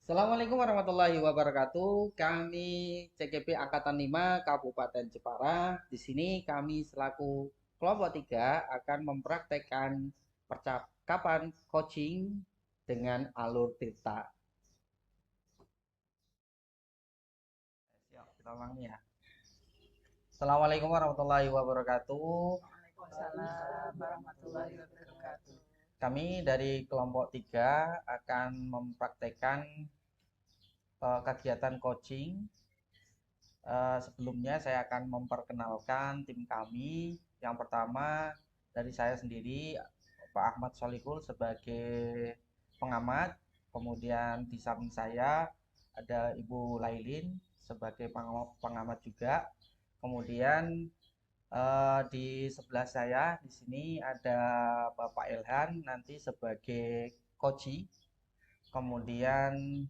Assalamualaikum warahmatullahi wabarakatuh. Kami CGP Angkatan 5 Kabupaten Jepara. Di sini kami selaku kelompok 3 akan mempraktekkan percakapan coaching dengan alur Tirta. Siap, kita ulangi ya. Assalamualaikum warahmatullahi wabarakatuh. Waalaikumsalam warahmatullahi wabarakatuh. Kami dari kelompok 3 akan mempraktekkan kegiatan coaching. Sebelumnya saya akan memperkenalkan tim kami. Yang pertama dari saya sendiri, Pak Ahmad Solikul sebagai pengamat. Kemudian di samping saya ada Ibu Lailin sebagai pengamat juga. Kemudian di sebelah saya di sini ada Bapak Ilhan nanti sebagai coach. Kemudian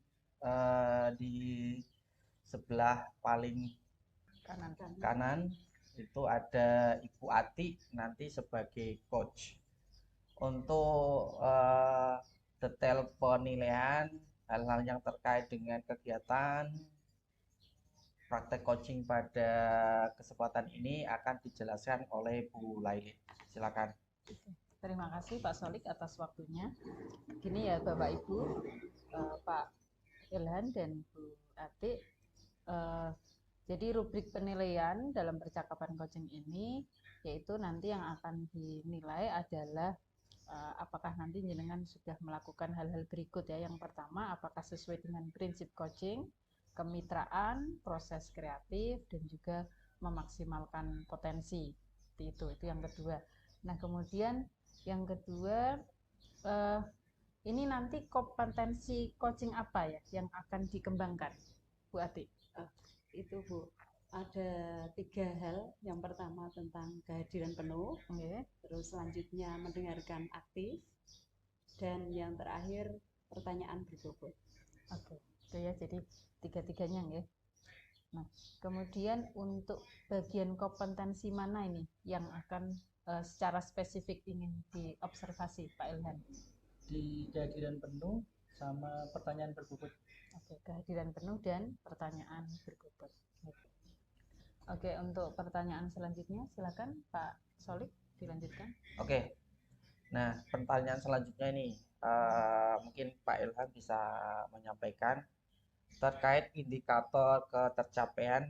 di sebelah paling Kanan. kanan itu ada Ibu Ati nanti sebagai coach. Untuk detail penilaian hal-hal yang terkait dengan kegiatan praktek coaching pada kesempatan ini akan dijelaskan oleh Bu Lailin. Silakan. Terima kasih Pak Solik atas waktunya. Gini ya Bapak Ibu, Pak Ilhan dan Bu Atik. Jadi rubrik penilaian dalam percakapan coaching ini yaitu nanti yang akan dinilai adalah apakah nanti jenengan sudah melakukan hal-hal berikut ya. Yang pertama, apakah sesuai dengan prinsip coaching, kemitraan, proses kreatif, dan juga memaksimalkan potensi. Itu yang kedua. Nah, kemudian yang kedua, eh, ini nanti kompetensi coaching apa ya yang akan dikembangkan, Bu Ati? Itu Bu, ada 3 hal. Yang pertama tentang kehadiran penuh, terus selanjutnya mendengarkan aktif, dan yang terakhir pertanyaan berbobot. Oke, itu ya, jadi tiga-tiganya ya. Nah, kemudian untuk bagian kompetensi mana ini yang akan secara spesifik ingin diobservasi Pak Ilhan? Di kehadiran penuh sama pertanyaan berbobot. Oke, kehadiran penuh dan pertanyaan berbobot. Oke, untuk pertanyaan selanjutnya silakan Pak Solik dilanjutkan. Oke. Nah, pertanyaan selanjutnya ini mungkin Pak Ilham bisa menyampaikan terkait indikator ketercapaian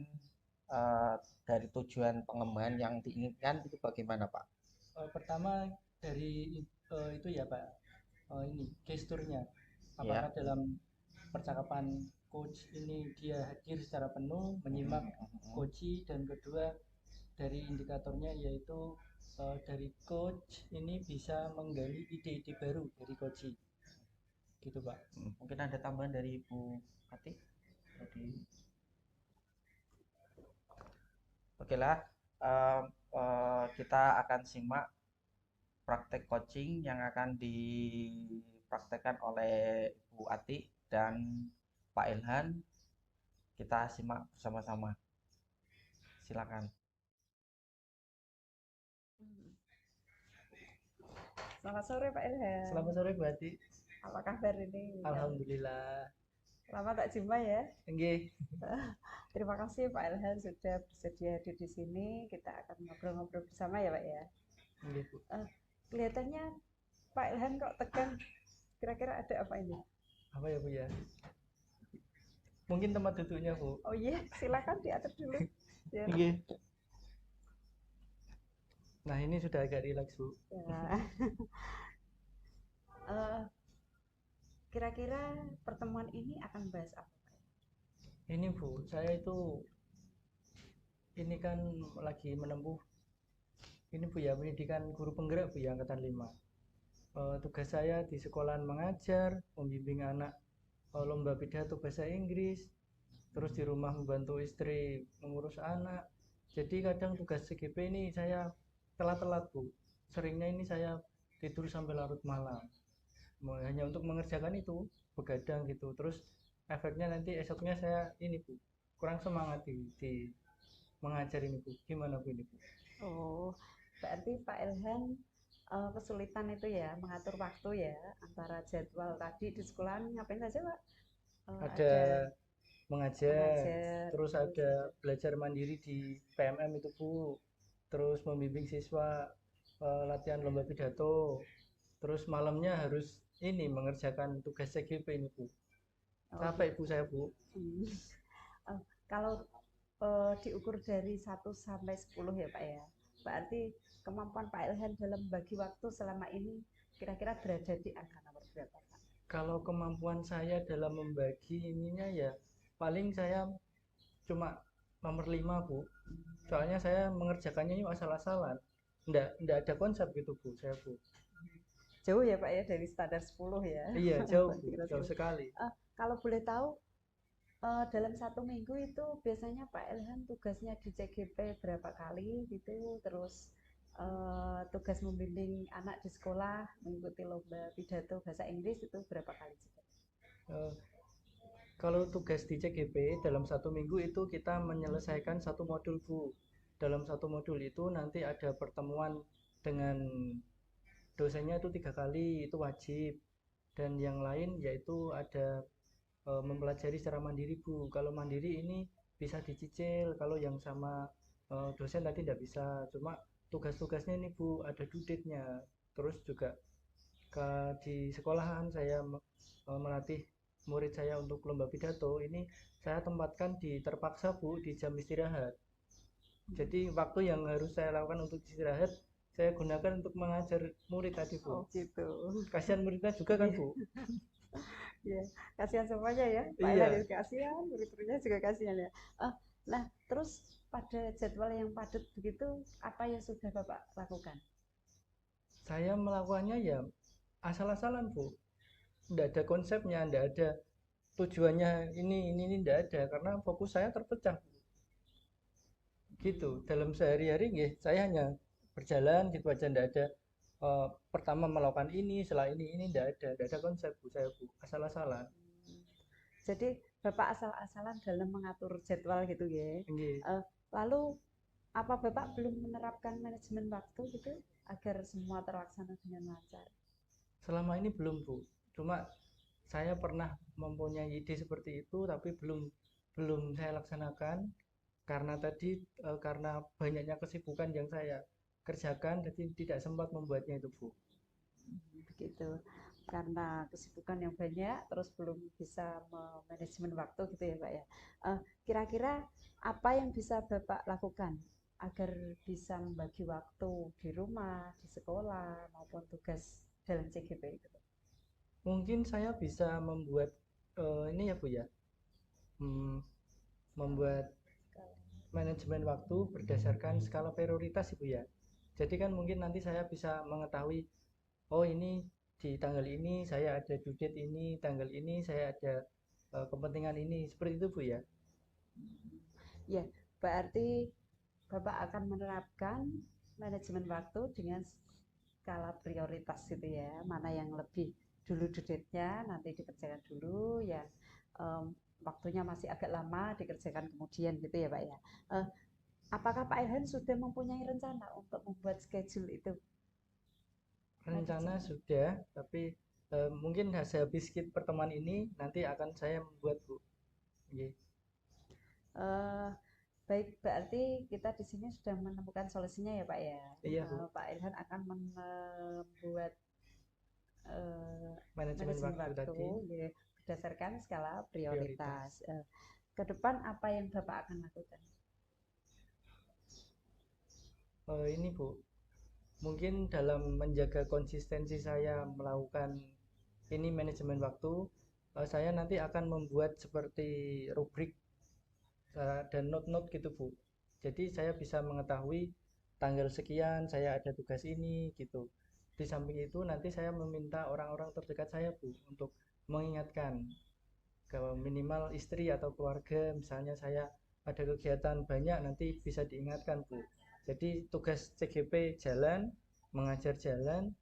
dari tujuan pengembangan yang diinginkan itu bagaimana Pak? Pertama dari itu ya Pak, ini gesturnya. Apakah Ya. dalam percakapan coach ini dia hadir secara penuh, menyimak coach, dan kedua dari indikatornya yaitu dari coach ini bisa menggali ide-ide baru dari coach. Gitu Pak. Mungkin ada tambahan dari Ibu Ati? Oke lah, kita akan simak praktek coaching yang akan dipraktekkan oleh Ibu Ati dan Pak Ilhan. Kita simak bersama-sama. Silakan. Selamat sore Pak Ilhan. Selamat sore Bu Ati. Apa kabar ini? Alhamdulillah. Lama tak jumpa ya. Nggih. Terima kasih Pak Ilhan sudah bersedia hadir di sini. Kita akan ngobrol-ngobrol bersama ya Pak ya. Nggih Bu. Kelihatannya Pak Ilhan kok tegang. Kira-kira ada apa ini? Apa ya Bu ya? Mungkin tempat duduknya Bu. Oh iya, silakan diatur dulu. Ya. Nggih. Nah ini sudah agak rileks Bu. Ya. Kira-kira pertemuan ini akan bahas apa? Ini Bu, saya itu ini kan lagi menempuh ini Bu ya, pendidikan guru penggerak Bu ya, angkatan 5. Tugas saya di sekolahan mengajar, membimbing anak lomba pidato bahasa Inggris, terus di rumah membantu istri mengurus anak. Jadi kadang tugas CGP ini saya telat-telat Bu. Seringnya ini saya tidur sampai larut malam. Hanya untuk mengerjakan itu, begadang gitu. Terus efeknya nanti esoknya saya ini Bu, kurang semangat di mengajar ini Bu. Gimana Bu ini Bu? Oh, berarti Pak Ilhan kesulitan itu ya mengatur waktu ya antara jadwal tadi di sekolah ngapain saja Pak? ada mengajar, mengajar, terus ada belajar mandiri di PMM itu Bu, terus membimbing siswa latihan lomba pidato, terus malamnya harus ini mengerjakan tugas CGP ini Bu. Capek Bu saya Bu. Kalau diukur dari 1 sampai 10 ya Pak ya, berarti kemampuan Pak Ilhan dalam bagi waktu selama ini kira-kira berada di angka nomor berapa Pak? Kalau kemampuan saya dalam membagi ininya ya paling saya cuma nomor 5 Bu. Soalnya saya mengerjakannya ini asal-asalan. Nggak ada konsep gitu Bu, saya Bu. Jauh ya Pak ya dari standar 10 ya? Iya, jauh Bu, jauh sekali. Kalau boleh tahu, dalam 1 minggu itu biasanya Pak Ilhan tugasnya di CGP berapa kali gitu, terus tugas membimbing anak di sekolah mengikuti lomba pidato bahasa Inggris itu berapa kali juga? Kalau tugas di CGP dalam 1 minggu itu kita menyelesaikan 1 modul Bu. Dalam 1 modul itu nanti ada pertemuan dengan dosennya itu 3 kali, itu wajib. Dan yang lain yaitu ada mempelajari secara mandiri Bu. Kalau mandiri ini bisa dicicil, kalau yang sama dosen tadi tidak bisa. Cuma tugas-tugasnya ini Bu ada due date-nya. Terus juga di sekolahan saya melatih murid saya untuk lomba pidato ini saya tempatkan terpaksa Bu di jam istirahat. Jadi waktu yang harus saya lakukan untuk istirahat saya gunakan untuk mengajar murid tadi Bu. Oh gitu. Kasihan muridnya juga kan Bu. Ya, kasihan semuanya ya. Pak Iya. Ilhan kasihan, murid-muridnya juga kasihan ya. Nah, terus pada jadwal yang padat begitu, apa yang sudah Bapak lakukan? Saya melakukannya ya asal-asalan Bu. Nggak ada konsepnya, nggak ada tujuannya ini nggak ada karena fokus saya terpecah Bu. Gitu. Dalam sehari-hari saya hanya berjalan gitu aja, nggak ada pertama melakukan ini, setelah ini nggak ada konsep Bu saya Bu, asal-asalan. Jadi Bapak asal-asalan dalam mengatur jadwal gitu ya. Lalu apa Bapak belum menerapkan manajemen waktu gitu agar semua terlaksana dengan lancar? Selama ini belum Bu, cuma saya pernah mempunyai ide seperti itu tapi belum saya laksanakan karena karena banyaknya kesibukan yang saya kerjakan jadi tidak sempat membuatnya itu Bu. Begitu. Karena kesibukan yang banyak terus belum bisa manajemen waktu gitu ya Pak ya. Kira-kira apa yang bisa Bapak lakukan agar bisa membagi waktu di rumah, di sekolah maupun tugas dalam CGP itu? Mungkin saya bisa membuat ini ya Bu ya, membuat manajemen waktu berdasarkan skala prioritas Bu ya. Jadi kan mungkin nanti saya bisa mengetahui, oh ini di tanggal ini saya ada due date ini, tanggal ini saya ada kepentingan ini, seperti itu Bu ya. Ya, berarti Bapak akan menerapkan manajemen waktu dengan skala prioritas gitu ya, mana yang lebih dulu due date-nya nanti dikerjakan dulu ya, waktunya masih agak lama dikerjakan kemudian gitu ya Pak ya. Apakah Pak Ilhan sudah mempunyai rencana untuk membuat schedule itu? Rencana sudah, tapi mungkin sehabis pertemuan ini nanti akan saya membuat Bu. Baik, berarti kita di sini sudah menemukan solusinya ya Pak ya. Iya Bu. Pak Ilhan akan membuat manajemen waktu tadi ya, berdasarkan skala prioritas. Ke depan apa yang Bapak akan lakukan? Ini Bu, mungkin dalam menjaga konsistensi saya melakukan ini manajemen waktu, saya nanti akan membuat seperti rubrik dan note-note gitu Bu. Jadi saya bisa mengetahui tanggal sekian saya ada tugas ini gitu. Di samping itu nanti saya meminta orang-orang terdekat saya Bu untuk mengingatkan ke minimal istri atau keluarga, misalnya saya ada kegiatan banyak nanti bisa diingatkan Bu. Jadi tugas CGP jalan, mengajar jalan,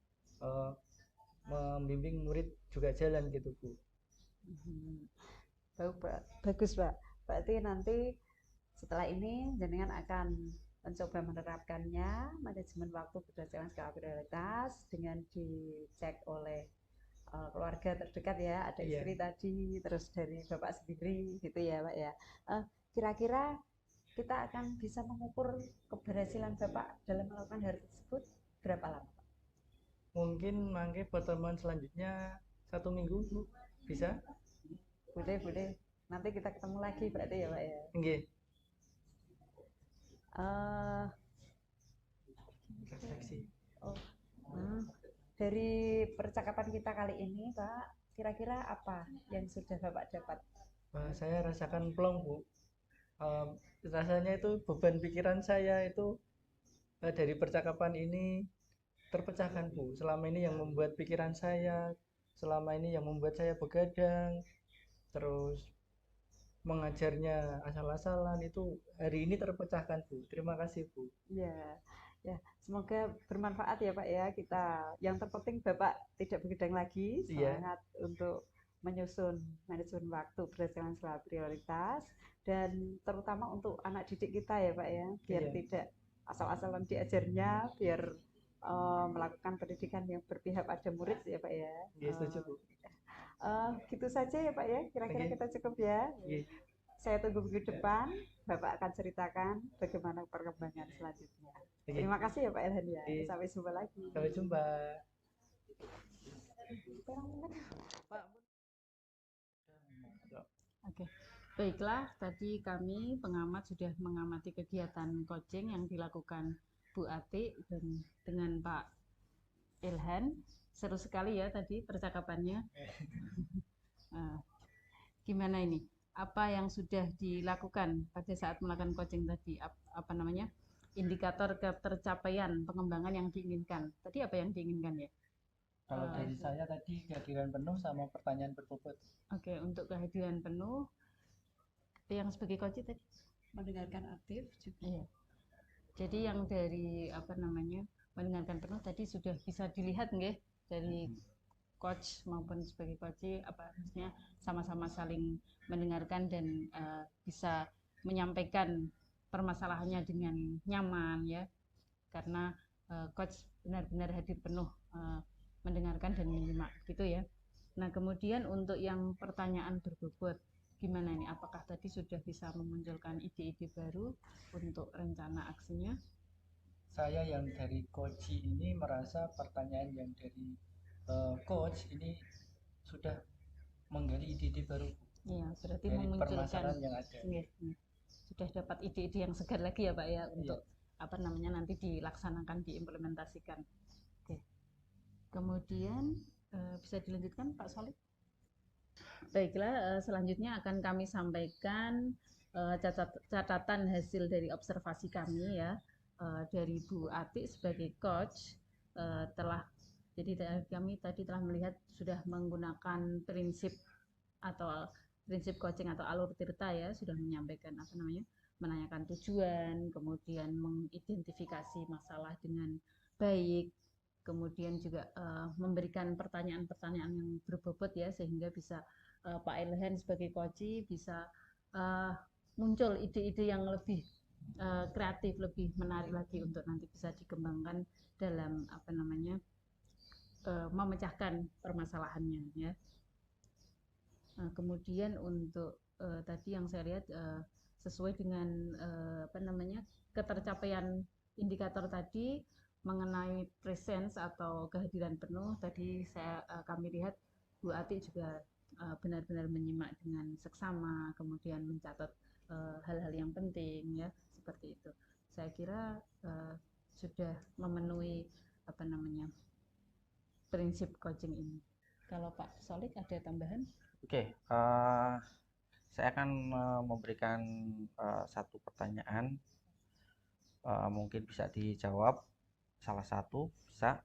membimbing murid juga jalan gitu Bu. Bagus Pak. Berarti nanti setelah ini jenengan akan mencoba menerapkannya manajemen waktu berdasarkan skala prioritas dengan dicek oleh keluarga terdekat ya, ada Iya. istri tadi, terus dari Bapak sendiri gitu ya Pak ya. Kira-kira kita akan bisa mengukur keberhasilan Bapak dalam melakukan hal tersebut berapa lama? Mungkin mangke pertemuan selanjutnya 1 minggu, Bu. Bisa? Boleh. Nanti kita ketemu lagi berarti ya Pak ya. Nggih. Eh, Refleksi. Dari percakapan kita kali ini Pak, kira-kira apa yang sudah Bapak dapat? Saya rasakan plong, Bu. Rasanya itu beban pikiran saya itu dari percakapan ini terpecahkan, Bu. Selama ini yang membuat pikiran saya, selama ini yang membuat saya begadang, terus mengajarnya asal-asalan, itu hari ini terpecahkan, Bu. Terima kasih, Bu. Ya, semoga bermanfaat ya Pak ya. Yang terpenting Bapak tidak begadang lagi, Iya. semangat untuk menyusun manajemen waktu berdasarkan skala prioritas, dan terutama untuk anak didik kita ya Pak ya, biar Iya. tidak asal-asalan diajarnya, biar melakukan pendidikan yang berpihak pada murid ya Pak ya. Iya, setuju, Bu. Gitu saja ya Pak ya, kira-kira Oke. kita cukup ya. Iya. Saya tunggu minggu depan, Bapak akan ceritakan bagaimana perkembangan selanjutnya. Oke. Terima kasih ya Pak Ilhan ya. Oke. Sampai jumpa lagi. Sampai jumpa. Oke, baiklah. Tadi kami pengamat sudah mengamati kegiatan coaching yang dilakukan Bu Atik dan dengan Pak Ilhan. Seru sekali ya tadi percakapannya. Gimana ini? Apa yang sudah dilakukan pada saat melakukan coaching tadi? Apa namanya? Indikator ketercapaian pengembangan yang diinginkan. Tadi apa yang diinginkan ya? Kalau dari saya tadi kehadiran penuh sama pertanyaan berbobot. Oke, untuk kehadiran penuh yang sebagai coach tadi Mendengarkan aktif juga. iya. Jadi yang dari apa namanya mendengarkan penuh tadi sudah bisa dilihat nggih dari coach maupun sebagai coach apa maksudnya sama-sama saling mendengarkan dan bisa menyampaikan permasalahannya dengan nyaman ya, karena coach benar-benar hadir penuh mendengarkan dan menyimak gitu ya. Nah, kemudian untuk yang pertanyaan berbobot, gimana ini? Apakah tadi sudah bisa memunculkan ide-ide baru untuk rencana aksinya? Saya yang dari coach ini merasa pertanyaan yang dari coach ini sudah menggali ide-ide baru. Iya, berarti dari memunculkan permasalahan yang ada. Sudah dapat ide-ide yang segar lagi ya Pak ya untuk apa namanya nanti dilaksanakan, diimplementasikan. Oke. Kemudian bisa dilanjutkan Pak Solid. Baiklah, selanjutnya akan kami sampaikan catatan hasil dari observasi kami ya, dari Bu Atik sebagai coach jadi kami tadi telah melihat sudah menggunakan prinsip coaching atau alur tirta ya, sudah menyampaikan apa namanya menanyakan tujuan, kemudian mengidentifikasi masalah dengan baik, kemudian juga memberikan pertanyaan-pertanyaan yang berbobot ya, sehingga bisa Pak Ilhan sebagai coach bisa muncul ide-ide yang lebih kreatif, lebih menarik lagi untuk nanti bisa dikembangkan dalam apa namanya memecahkan permasalahannya ya. Kemudian untuk tadi yang saya lihat sesuai dengan apa namanya ketercapaian indikator tadi mengenai presence atau kehadiran penuh tadi kami lihat Bu Atik juga benar-benar menyimak dengan seksama, kemudian mencatat hal-hal yang penting ya, seperti itu. Saya kira sudah memenuhi apa namanya prinsip coaching ini. Kalau Pak Solik ada tambahan? Oke, saya akan memberikan satu pertanyaan, mungkin bisa dijawab salah satu bisa.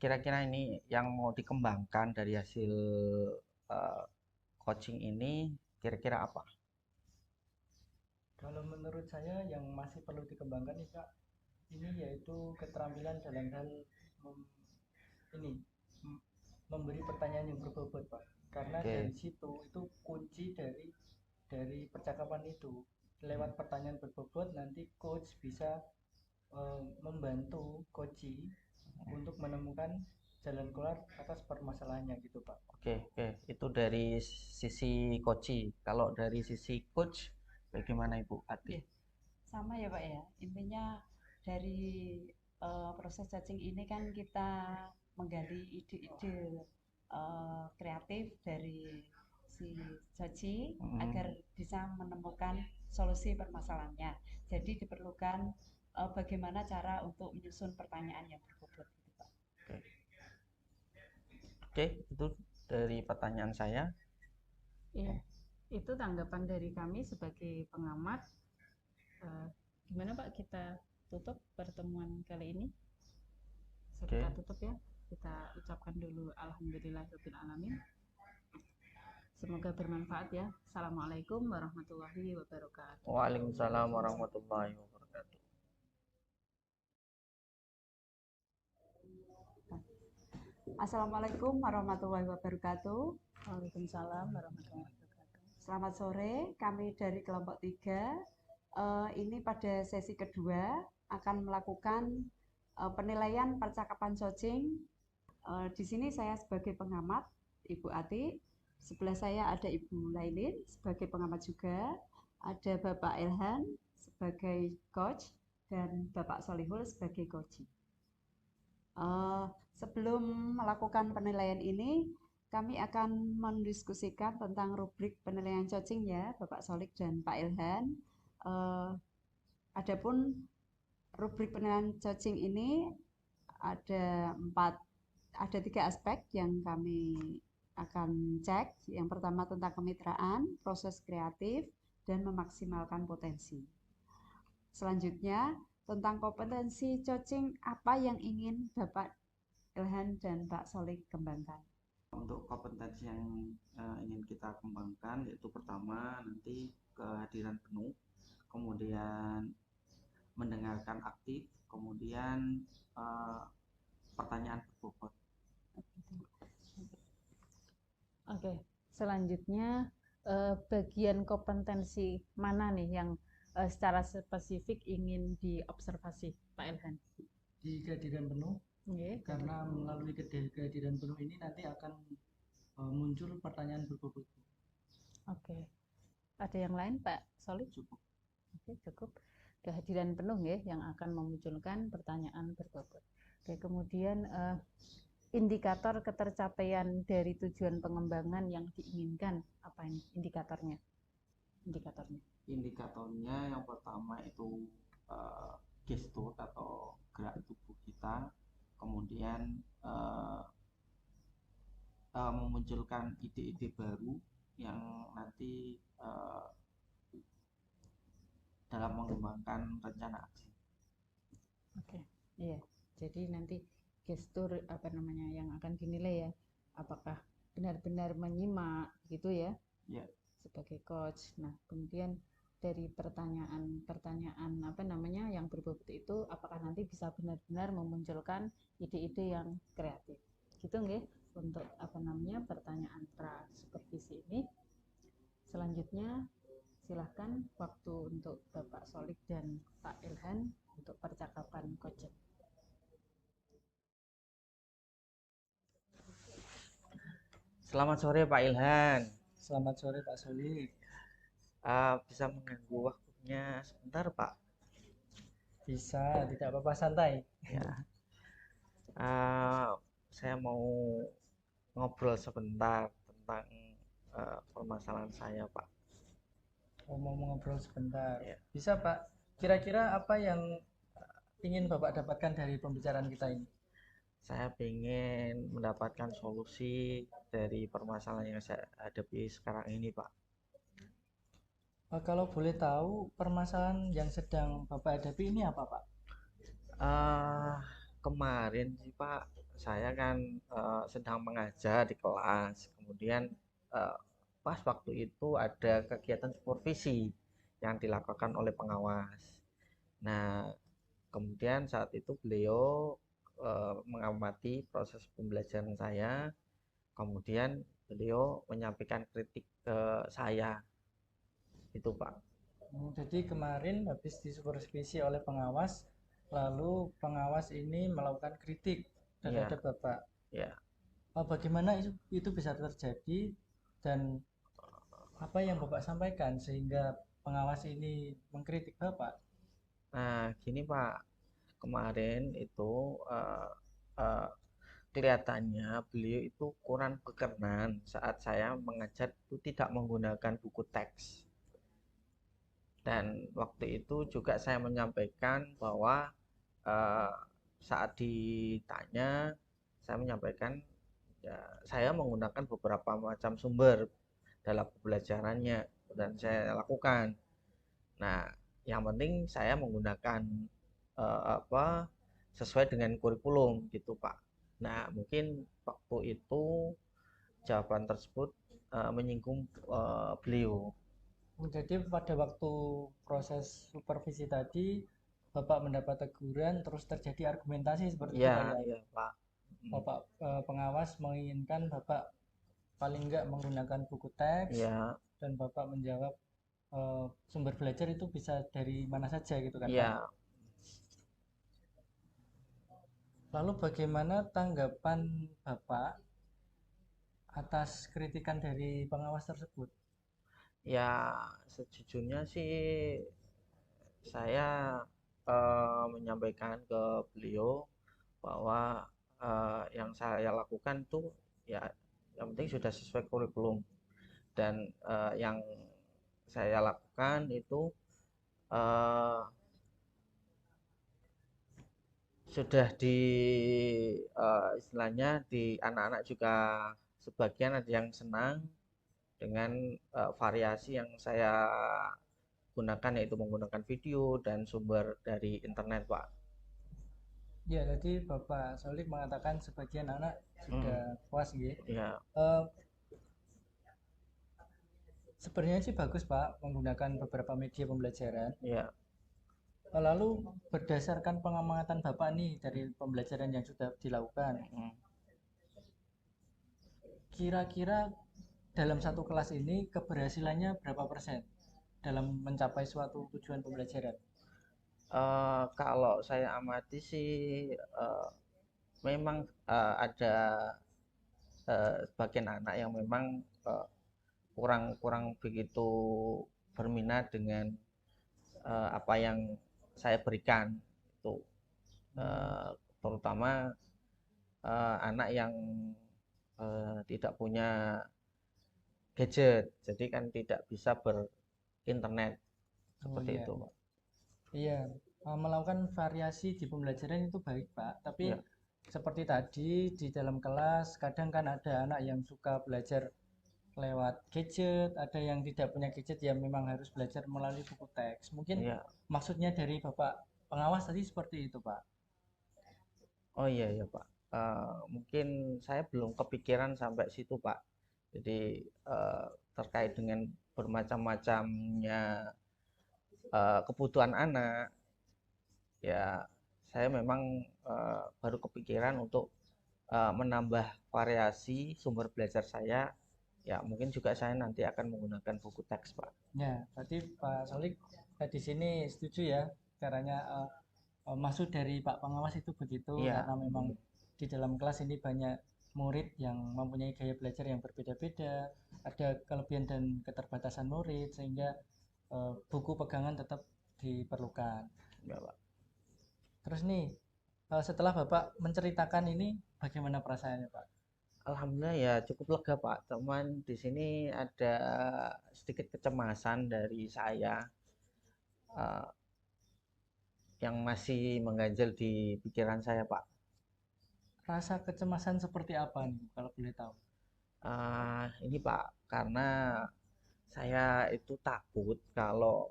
Kira-kira ini yang mau dikembangkan dari hasil coaching ini kira-kira apa? Kalau menurut saya yang masih perlu dikembangkan nih Kak, ini yaitu keterampilan dalam hal memberi pertanyaan yang berbobot Pak. Karena dari situ itu kunci dari percakapan itu. Lewat pertanyaan berbobot nanti coach bisa membantu coach untuk menemukan jalan keluar atas permasalahannya gitu Pak. Oke, itu dari sisi coach. Kalau dari sisi coach, bagaimana Ibu Ati? Sama ya Pak ya, intinya dari proses coaching ini kan kita menggali ide-ide kreatif dari si coach agar bisa menemukan solusi permasalahannya. Jadi diperlukan bagaimana cara untuk menyusun pertanyaan yang berbobot gitu Pak. Oke, itu dari pertanyaan saya. Iya, itu tanggapan dari kami sebagai pengamat. Gimana Pak, kita tutup pertemuan kali ini? Kita tutup ya. Kita ucapkan dulu alhamdulillahirabbil alamin. Semoga bermanfaat ya. Assalamualaikum warahmatullahi wabarakatuh. Waalaikumsalam warahmatullahi wabarakatuh. Assalamualaikum warahmatullahi wabarakatuh. Waalaikumsalam warahmatullahi wabarakatuh. Selamat sore, kami dari kelompok 3 ini pada sesi kedua akan melakukan penilaian percakapan coaching. Di sini saya sebagai pengamat, Ibu Ati. Sebelah saya ada Ibu Lailin sebagai pengamat juga. Ada Bapak Ilhan sebagai coach dan Bapak Solihul sebagai coach. Sebelum melakukan penilaian ini, kami akan mendiskusikan tentang rubrik penilaian coaching ya, Bapak Solik dan Pak Ilhan. Adapun rubrik penilaian coaching ini ada 3 aspek yang kami akan cek. Yang pertama tentang kemitraan, proses kreatif, dan memaksimalkan potensi. Selanjutnya tentang kompetensi coaching, apa yang ingin Bapak Ilhan dan Pak Solik kembangkan? Untuk kompetensi yang ingin kita kembangkan yaitu pertama nanti kehadiran penuh, kemudian mendengarkan aktif, kemudian pertanyaan berbobot. Oke, selanjutnya bagian kompetensi mana nih yang secara spesifik ingin diobservasi Pak Ilhan? Di kehadiran penuh, karena melalui kehadiran penuh ini nanti akan muncul pertanyaan berbobot. Oke, ada yang lain Pak Solik? Cukup. Oke, cukup. Kehadiran penuh ya yang akan memunculkan pertanyaan berbobot. Oke, kemudian indikator ketercapaian dari tujuan pengembangan yang diinginkan, apa ini indikatornya? Indikatornya yang pertama itu gestur atau gerak tubuh kita, kemudian memunculkan ide-ide baru yang nanti dalam mengembangkan rencana aksi. Oke, iya. Jadi nanti gestur yang akan dinilai ya, apakah benar-benar menyimak gitu ya? Ya. Sebagai coach. Nah, kemudian dari pertanyaan yang berbobot itu apakah nanti bisa benar-benar memunculkan ide-ide yang kreatif. Gitu nggih untuk pertanyaan pra-supervisi ini. Selanjutnya silahkan waktu untuk Bapak Solik dan Pak Ilhan untuk percakapan coaching. Selamat sore Pak Ilhan. Selamat sore Pak Solik. Bisa mengganggu waktunya sebentar Pak? Bisa, tidak apa-apa, santai. Ya. Saya mau ngobrol sebentar tentang permasalahan saya Pak. Mau ngobrol sebentar. Ya. Bisa Pak. Kira-kira apa yang ingin Bapak dapatkan dari pembicaraan kita ini? Saya ingin mendapatkan solusi dari permasalahan yang saya hadapi sekarang ini Pak. Kalau boleh tahu, permasalahan yang sedang Bapak hadapi ini apa Pak? Kemarin sih Pak, saya kan sedang mengajar di kelas, kemudian pas waktu itu ada kegiatan supervisi yang dilakukan oleh pengawas. Nah, kemudian saat itu beliau mengamati proses pembelajaran saya, kemudian beliau menyampaikan kritik ke saya, itu Pak. Jadi kemarin habis disupervisi oleh pengawas, lalu pengawas ini melakukan kritik terhadap Bapak. Ya. Bagaimana itu bisa terjadi dan apa yang Bapak sampaikan sehingga pengawas ini mengkritik Bapak? Nah, gini Pak, kemarin itu kelihatannya beliau itu kurang berkenan saat saya mengajar itu tidak menggunakan buku teks. Dan waktu itu juga saya menyampaikan bahwa eh, saat ditanya, saya menyampaikan ya, saya menggunakan beberapa macam sumber dalam pembelajarannya dan saya lakukan. Nah, yang penting saya menggunakan apa sesuai dengan kurikulum gitu, Pak. Nah, mungkin waktu itu jawaban tersebut menyinggung beliau. Jadi pada waktu proses supervisi tadi Bapak mendapat teguran terus terjadi argumentasi seperti itu Pak Ya, ya. ya, Pak. Bapak pengawas menginginkan Bapak paling enggak menggunakan buku teks Ya, dan Bapak menjawab sumber belajar itu bisa dari mana saja gitu kan Pak. ya. Lalu bagaimana tanggapan Bapak atas kritikan dari pengawas tersebut? Ya, sejujurnya sih saya menyampaikan ke beliau bahwa yang saya lakukan tuh ya yang penting sudah sesuai kurikulum dan yang saya lakukan itu eh, sudah di istilahnya di anak-anak juga sebagian ada yang senang dengan variasi yang saya gunakan yaitu menggunakan video dan sumber dari internet, Pak. Ya, tadi Bapak Solik mengatakan sebagian anak sudah puas gitu. Ya, Sebenarnya sih bagus Pak menggunakan beberapa media pembelajaran. ya. Lalu berdasarkan pengamatan Bapak nih dari pembelajaran yang sudah dilakukan, kira-kira dalam satu kelas ini keberhasilannya berapa persen dalam mencapai suatu tujuan pembelajaran? Kalau saya amati sih memang ada sebagian anak yang memang kurang begitu berminat dengan apa yang saya berikan itu terutama anak yang tidak punya gadget, jadi kan tidak bisa berinternet seperti Iya. itu, Pak. Iya, melakukan variasi di pembelajaran itu baik, Pak. Tapi Ya, seperti tadi di dalam kelas kadang kan ada anak yang suka belajar lewat gadget, ada yang tidak punya gadget yang memang harus belajar melalui buku teks. Mungkin ya. maksudnya dari Bapak pengawas tadi seperti itu, Pak. Oh iya ya Pak. Mungkin saya belum kepikiran sampai situ Pak. Jadi terkait dengan bermacam-macamnya kebutuhan anak, ya saya memang baru kepikiran untuk menambah variasi sumber belajar saya. Ya mungkin juga saya nanti akan menggunakan buku teks Pak. Ya, berarti Pak Solik di sini setuju ya caranya maksud dari Pak Pengawas itu begitu Iya, karena memang di dalam kelas ini banyak murid yang mempunyai gaya belajar yang berbeda-beda, ada kelebihan dan keterbatasan murid sehingga buku pegangan tetap diperlukan. ya Pak. Terus nih setelah Bapak menceritakan ini bagaimana perasaannya Pak? Alhamdulillah ya cukup lega Pak. Cuman di sini ada sedikit kecemasan dari saya eh, yang masih mengganjal di pikiran saya Pak. Rasa kecemasan seperti apa nih kalau boleh tahu? Ini Pak, karena saya itu takut kalau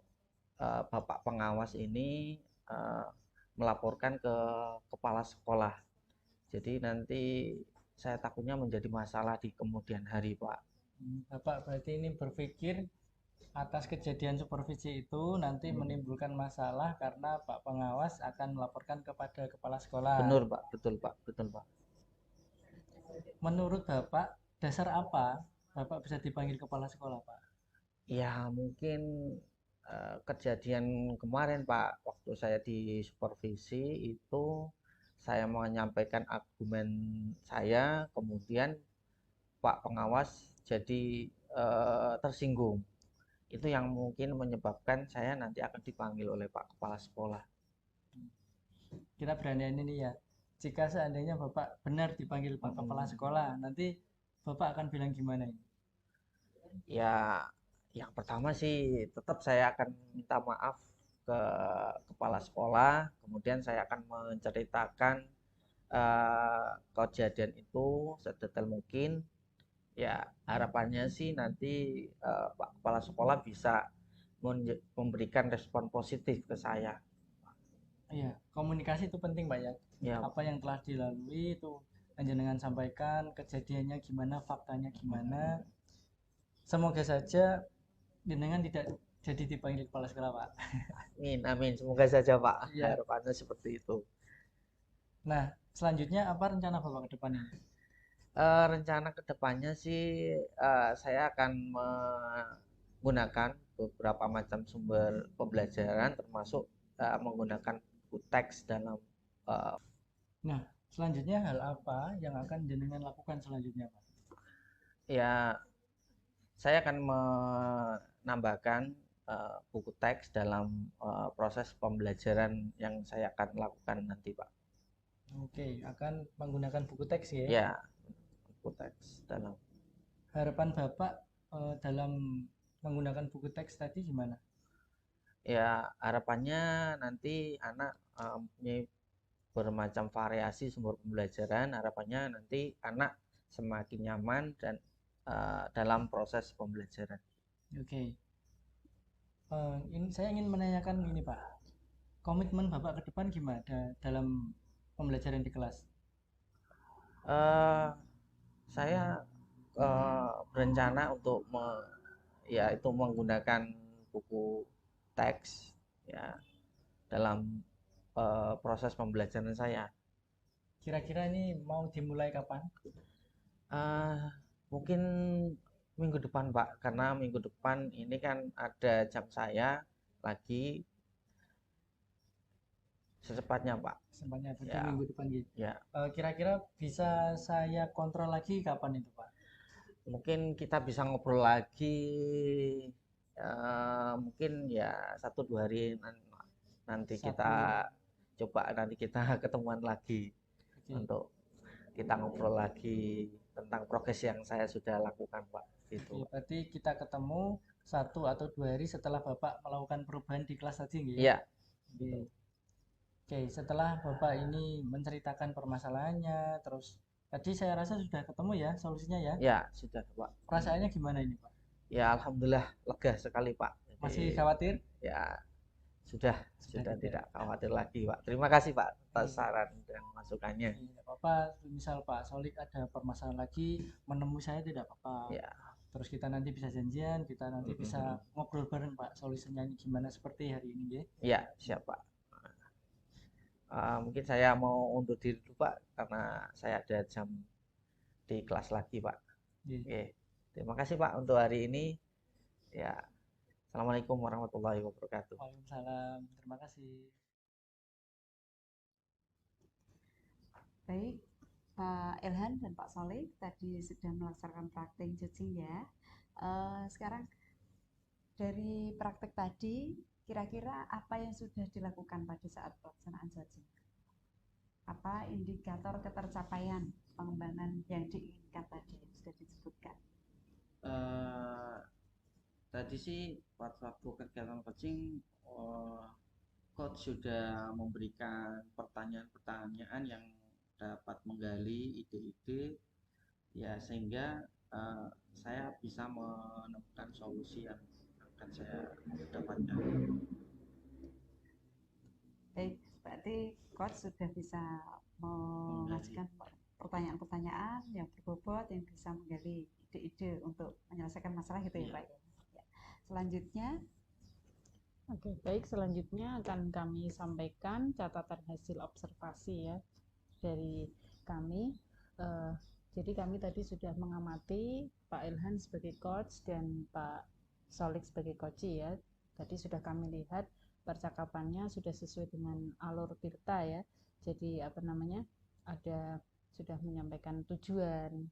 Bapak pengawas ini eh, melaporkan ke kepala sekolah. Jadi nanti saya takutnya menjadi masalah di kemudian hari Pak. Bapak berarti ini berpikir atas kejadian supervisi itu nanti menimbulkan masalah karena Pak Pengawas akan melaporkan kepada kepala sekolah. Benar Pak, betul Pak, betul Pak. Menurut Bapak, dasar apa Bapak bisa dipanggil kepala sekolah, Pak? Ya mungkin kejadian kemarin Pak, waktu saya di supervisi itu saya menyampaikan argumen saya, kemudian Pak pengawas jadi tersinggung. Itu yang mungkin menyebabkan saya nanti akan dipanggil oleh Pak Kepala Sekolah. Kita berandai ini ya, jika seandainya Bapak benar dipanggil Pak Kepala Sekolah, nanti Bapak akan bilang gimana ini? Ya, yang pertama sih tetap saya akan minta maaf ke kepala sekolah, kemudian saya akan menceritakan kejadian itu sedetail mungkin. Ya, harapannya sih nanti Pak Kepala Sekolah bisa memberikan respon positif ke saya. Iya, komunikasi itu penting Pak ya. Ya, Apa yang telah dilalui itu panjenengan sampaikan, kejadiannya gimana, faktanya gimana. Semoga saja jenengan tidak jadi dipanggil kepala sekolah Pak. amin, amin. Semoga saja Pak, Iya. harapannya seperti itu. Nah, selanjutnya apa rencana Bapak ke depan ini? Rencana kedepannya sih saya akan menggunakan beberapa macam sumber pembelajaran termasuk menggunakan buku teks dalam Nah, selanjutnya hal apa yang akan jenengan lakukan selanjutnya Pak? ya saya akan menambahkan buku teks dalam proses pembelajaran yang saya akan lakukan nanti Pak. Oke, akan menggunakan buku teks ya. Ya, buku teks dalam. Harapan Bapak dalam menggunakan buku teks tadi gimana? Ya, harapannya nanti anak mempunyai bermacam variasi sumber pembelajaran. Harapannya nanti anak semakin nyaman dan dalam proses pembelajaran. Oke. Ini saya ingin menanyakan ini Pak. Komitmen Bapak ke depan gimana dalam pembelajaran di kelas? Saya berencana untuk yaitu menggunakan buku teks ya dalam proses pembelajaran saya. Kira-kira ini mau dimulai kapan? Mungkin minggu depan Pak, karena minggu depan ini kan ada jam saya lagi secepatnya Pak. Secepatnya berarti Ya. minggu depan gitu. Ya, Kira-kira bisa saya kontrol lagi kapan itu Pak? mungkin kita bisa ngobrol lagi mungkin ya 1-2 hari nanti kita coba nanti kita ketemuan lagi untuk kita ngobrol lagi tentang progres yang saya sudah lakukan Pak. Gitu. Oke, berarti kita ketemu 1 atau 2 hari setelah Bapak melakukan perubahan di kelas tadi nggih? Iya. Oke. Oke, setelah Bapak ini menceritakan permasalahannya, terus tadi saya rasa sudah ketemu ya solusinya ya? Ya, sudah Pak. Perasaannya gimana ini Pak? Ya, alhamdulillah lega sekali Pak. Jadi, Masih khawatir? Ya, sudah tidak khawatir lagi Pak. Terima kasih Pak atas saran dan masukannya. Tidak apa-apa, misal Pak Solik ada permasalahan lagi menemui saya tidak apa-apa. Ya. Terus kita nanti bisa janjian, kita nanti bisa ngobrol bareng Pak solusinya gimana seperti hari ini ya? Ya, siap Pak. Mungkin saya mau undur diri dulu Pak karena saya ada jam di kelas lagi Pak. Oke. Terima kasih Pak untuk hari ini. Ya. Assalamualaikum warahmatullahi wabarakatuh. Waalaikumsalam. Terima kasih. Baik, Pak Ilhan dan Pak Solik tadi sudah melaksanakan praktek judging ya. Sekarang dari praktek tadi, kira-kira apa yang sudah dilakukan pada saat pelaksanaan judging? Apa indikator ketercapaian pengembangan yang diinginkan tadi yang sudah disebutkan? Tadi sih waktu kegiatan coaching coach sudah memberikan pertanyaan-pertanyaan yang dapat menggali ide-ide ya sehingga saya bisa menemukan solusi yang akan saya dapatkan. Baik, berarti coach sudah bisa mengajukan pertanyaan-pertanyaan yang berbobot yang bisa menggali ide-ide untuk menyelesaikan masalah gitu ya Pak. Selanjutnya, Oke, baik. Selanjutnya akan kami sampaikan catatan hasil observasi ya dari kami. Jadi kami tadi sudah mengamati Pak Ilhan sebagai coach dan Pak Solik sebagai coach ya. Tadi sudah kami lihat percakapannya sudah sesuai dengan alur Tirta ya. Jadi apa namanya, ada sudah menyampaikan tujuan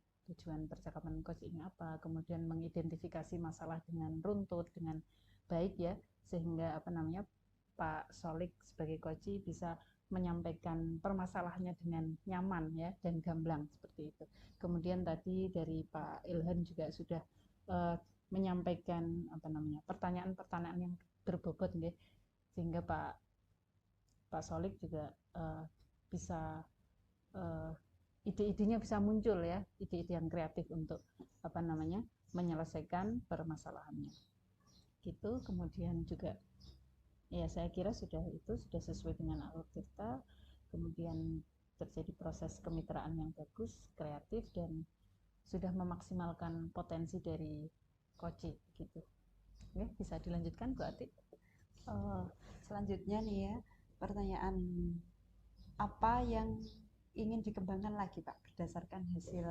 percakapan coach ini apa, kemudian mengidentifikasi masalah dengan runtut, dengan baik ya, sehingga apa namanya Pak Solik sebagai coach bisa menyampaikan permasalahannya dengan nyaman ya dan gamblang seperti itu. Kemudian tadi dari Pak Ilhan juga sudah menyampaikan apa namanya pertanyaan-pertanyaan yang berbobot ya, sehingga Pak Solik juga bisa ide-idenya bisa muncul ya, ide-ide yang kreatif untuk apa namanya menyelesaikan permasalahannya gitu. Kemudian juga ya saya kira sudah sesuai dengan alur cerita, kemudian terjadi proses kemitraan yang bagus, kreatif, dan sudah memaksimalkan potensi dari Koci gitu. Oke, bisa dilanjutkan Bu Ati. Selanjutnya nih ya, pertanyaan apa yang ingin dikembangkan lagi Pak berdasarkan hasil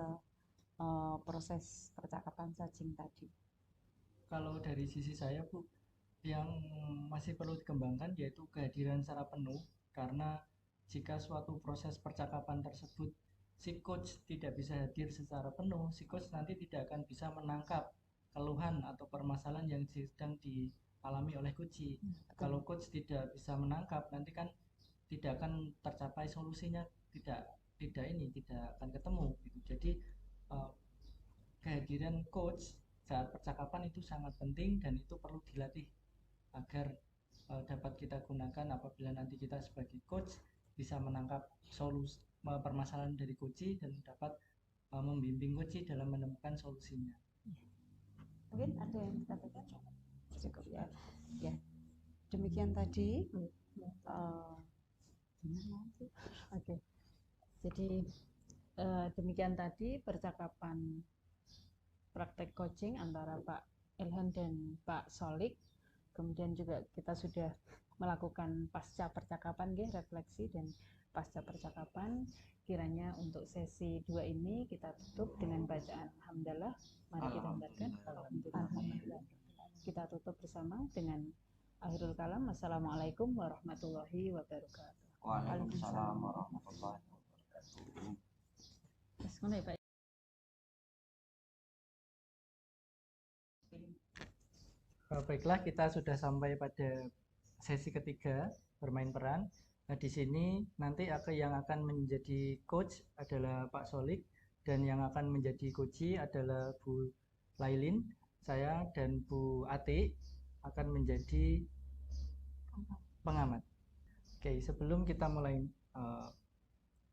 proses percakapan cacing tadi? Kalau dari sisi saya Bu, yang masih perlu dikembangkan yaitu kehadiran secara penuh, karena jika suatu proses percakapan tersebut si coach tidak bisa hadir secara penuh, si coach nanti tidak akan bisa menangkap keluhan atau permasalahan yang sedang dialami oleh coach. Kalau coach tidak bisa menangkap, nanti kan tidak akan tercapai solusinya, tidak akan ketemu gitu. Jadi kehadiran coach saat percakapan itu sangat penting dan itu perlu dilatih agar dapat kita gunakan apabila nanti kita sebagai coach bisa menangkap solusi permasalahan dari coach dan dapat membimbing coach dalam menemukan solusinya. Mungkin ada yang dikatakan cukup ya. Ya, demikian tadi. Oke. Jadi demikian tadi percakapan praktek coaching antara Pak Ilhan dan Pak Solik. Kemudian juga kita sudah melakukan pasca percakapan, refleksi dan pasca percakapan. Kiranya untuk sesi 2 ini kita tutup dengan bacaan hamdalah. Mari kita dengarkan. Alhamdulillah. Kita tutup bersama dengan akhirul kalam. Assalamualaikum warahmatullahi wabarakatuh. Waalaikumsalam warahmatullahi wabarakatuh. Pak. Baiklah, kita sudah sampai pada sesi ketiga bermain peran. Nah, di sini nanti yang akan menjadi coach adalah Pak Solik dan yang akan menjadi coach adalah Bu Lailin. Saya dan Bu Ati akan menjadi pengamat. Oke, sebelum kita mulai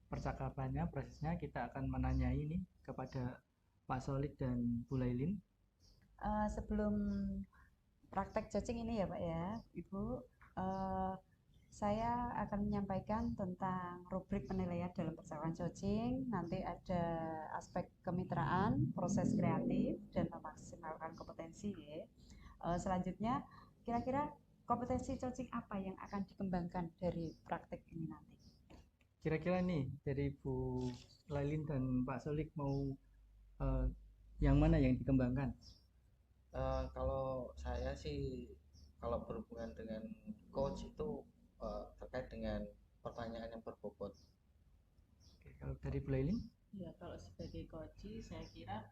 percakapannya, prosesnya, kita akan menanyai ini kepada Pak Solik dan Bu Lailin. Sebelum praktek cacing ini ya Pak ya, Ibu, saya akan menyampaikan tentang rubrik penilaian dalam percakapan coaching. Nanti ada aspek kemitraan, proses kreatif, dan memaksimalkan kompetensi ya. Selanjutnya, kira-kira kompetensi coaching apa yang akan dikembangkan dari praktek ini nanti? Kira-kira nih dari Bu Lailin dan Pak Solik mau yang mana yang dikembangkan? Kalau saya sih, kalau berhubungan dengan coach itu terkait dengan pertanyaan yang berbobot. Oke, kalau dari Bu Lailin? Ya, kalau sebagai coach, saya kira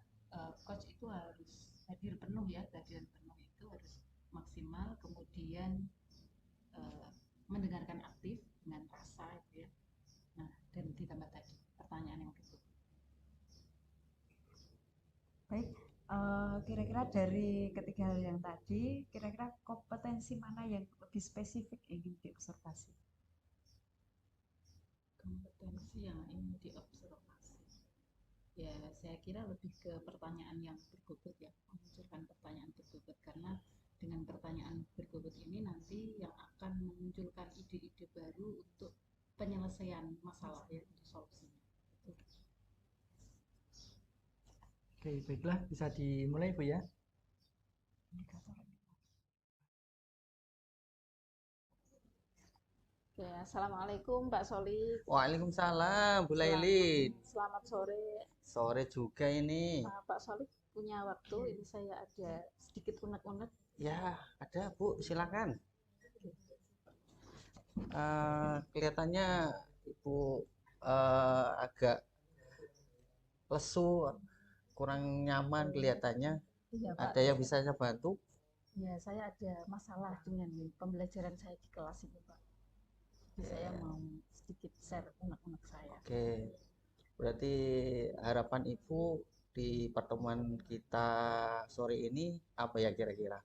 coach itu harus hadir penuh ya, kehadiran penuh itu harus maksimal, kemudian mendengarkan aktif dengan rasa itu ya. Nah, dan ditambah tadi pertanyaan yang berbobot. Baik. Kira-kira dari ketiga hal yang tadi, kira-kira kompetensi mana yang lebih spesifik ingin diobservasi? Kompetensi yang ingin diobservasi, ya saya kira lebih ke pertanyaan yang berbobot ya, memunculkan pertanyaan berbobot, karena dengan pertanyaan berbobot ini nanti yang akan memunculkan ide-ide baru untuk penyelesaian masalah ya, untuk solusinya. Oke, baiklah, bisa dimulai Bu ya. Oke, Assalamualaikum Pak Solik. Waalaikumsalam Bu Lailin. Selamat sore. Sore juga ini. Pak Solik punya waktu, ini saya ada sedikit unek-unek. Ya, ada Bu, silakan. Kelihatannya Ibu Ibu agak lesu, kurang nyaman kelihatannya. Iya, Pak. Ada yang bisa saya bantu? Ya, saya ada masalah dengan pembelajaran saya di kelas ini, Pak. Jadi saya mau sedikit share unek-unek saya. Oke, berarti harapan Ibu di pertemuan kita sore ini apa ya kira-kira?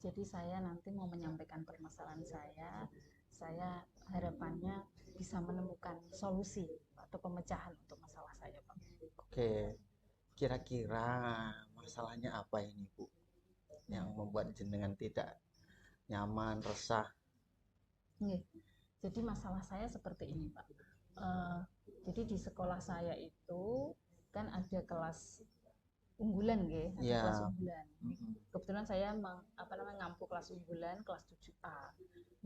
Jadi saya nanti mau menyampaikan permasalahan saya harapannya bisa menemukan solusi atau pemecahan untuk masalah saya, Pak. Oke, kira-kira masalahnya apa ini, Bu? Yang membuat jenengan tidak nyaman, resah? Jadi masalah saya seperti ini, Pak. Jadi di sekolah saya itu kan ada kelas unggulan, kelas unggulan. Kebetulan saya ngampu kelas unggulan, kelas 7A.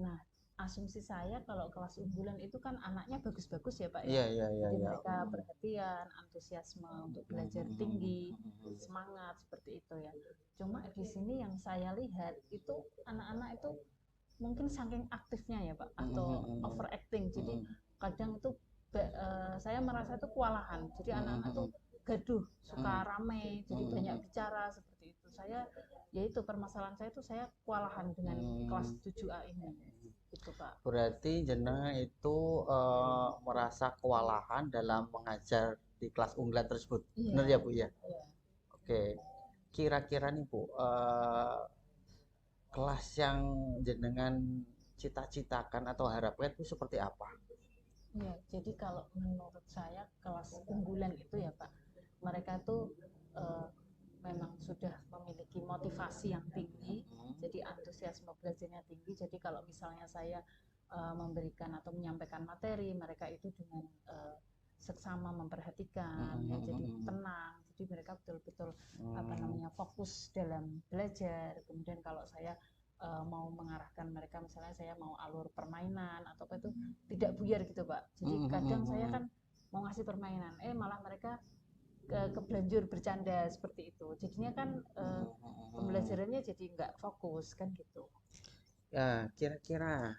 Nah, asumsi saya kalau kelas unggulan itu kan anaknya bagus-bagus ya, Pak ya. Jadi mereka perhatian, antusiasme untuk belajar tinggi, semangat seperti itu ya. Cuma di sini yang saya lihat itu anak-anak itu mungkin saking aktifnya ya, Pak, atau overacting. Jadi kadang itu saya merasa itu kewalahan. Jadi anak-anak itu gaduh, suka rame, jadi banyak bicara seperti itu. Yaitu permasalahan saya itu saya kewalahan dengan kelas 7A ini. Gitu, Pak. Berarti jenengan itu merasa kewalahan dalam mengajar di kelas unggulan tersebut. Iya. Benar ya, Bu ya? Iya. Oke. Kira-kira nih, Bu, kelas yang jenengan cita-citakan atau harapkan itu seperti apa? Ya, jadi kalau menurut saya kelas unggulan itu ya, Pak, mereka tuh memang sudah memiliki motivasi yang tinggi, jadi antusiasme belajarnya tinggi. Jadi kalau misalnya saya memberikan atau menyampaikan materi, mereka itu dengan seksama memperhatikan, ya, jadi tenang. Jadi mereka betul-betul fokus dalam belajar. Kemudian kalau saya mau mengarahkan mereka, misalnya saya mau alur permainan atau apa itu tidak buyar gitu, Pak. Jadi kadang saya kan mau ngasih permainan, malah mereka kebelanjur bercanda seperti itu. Jadinya kan pembelajarannya jadi nggak fokus kan gitu. Ya, kira-kira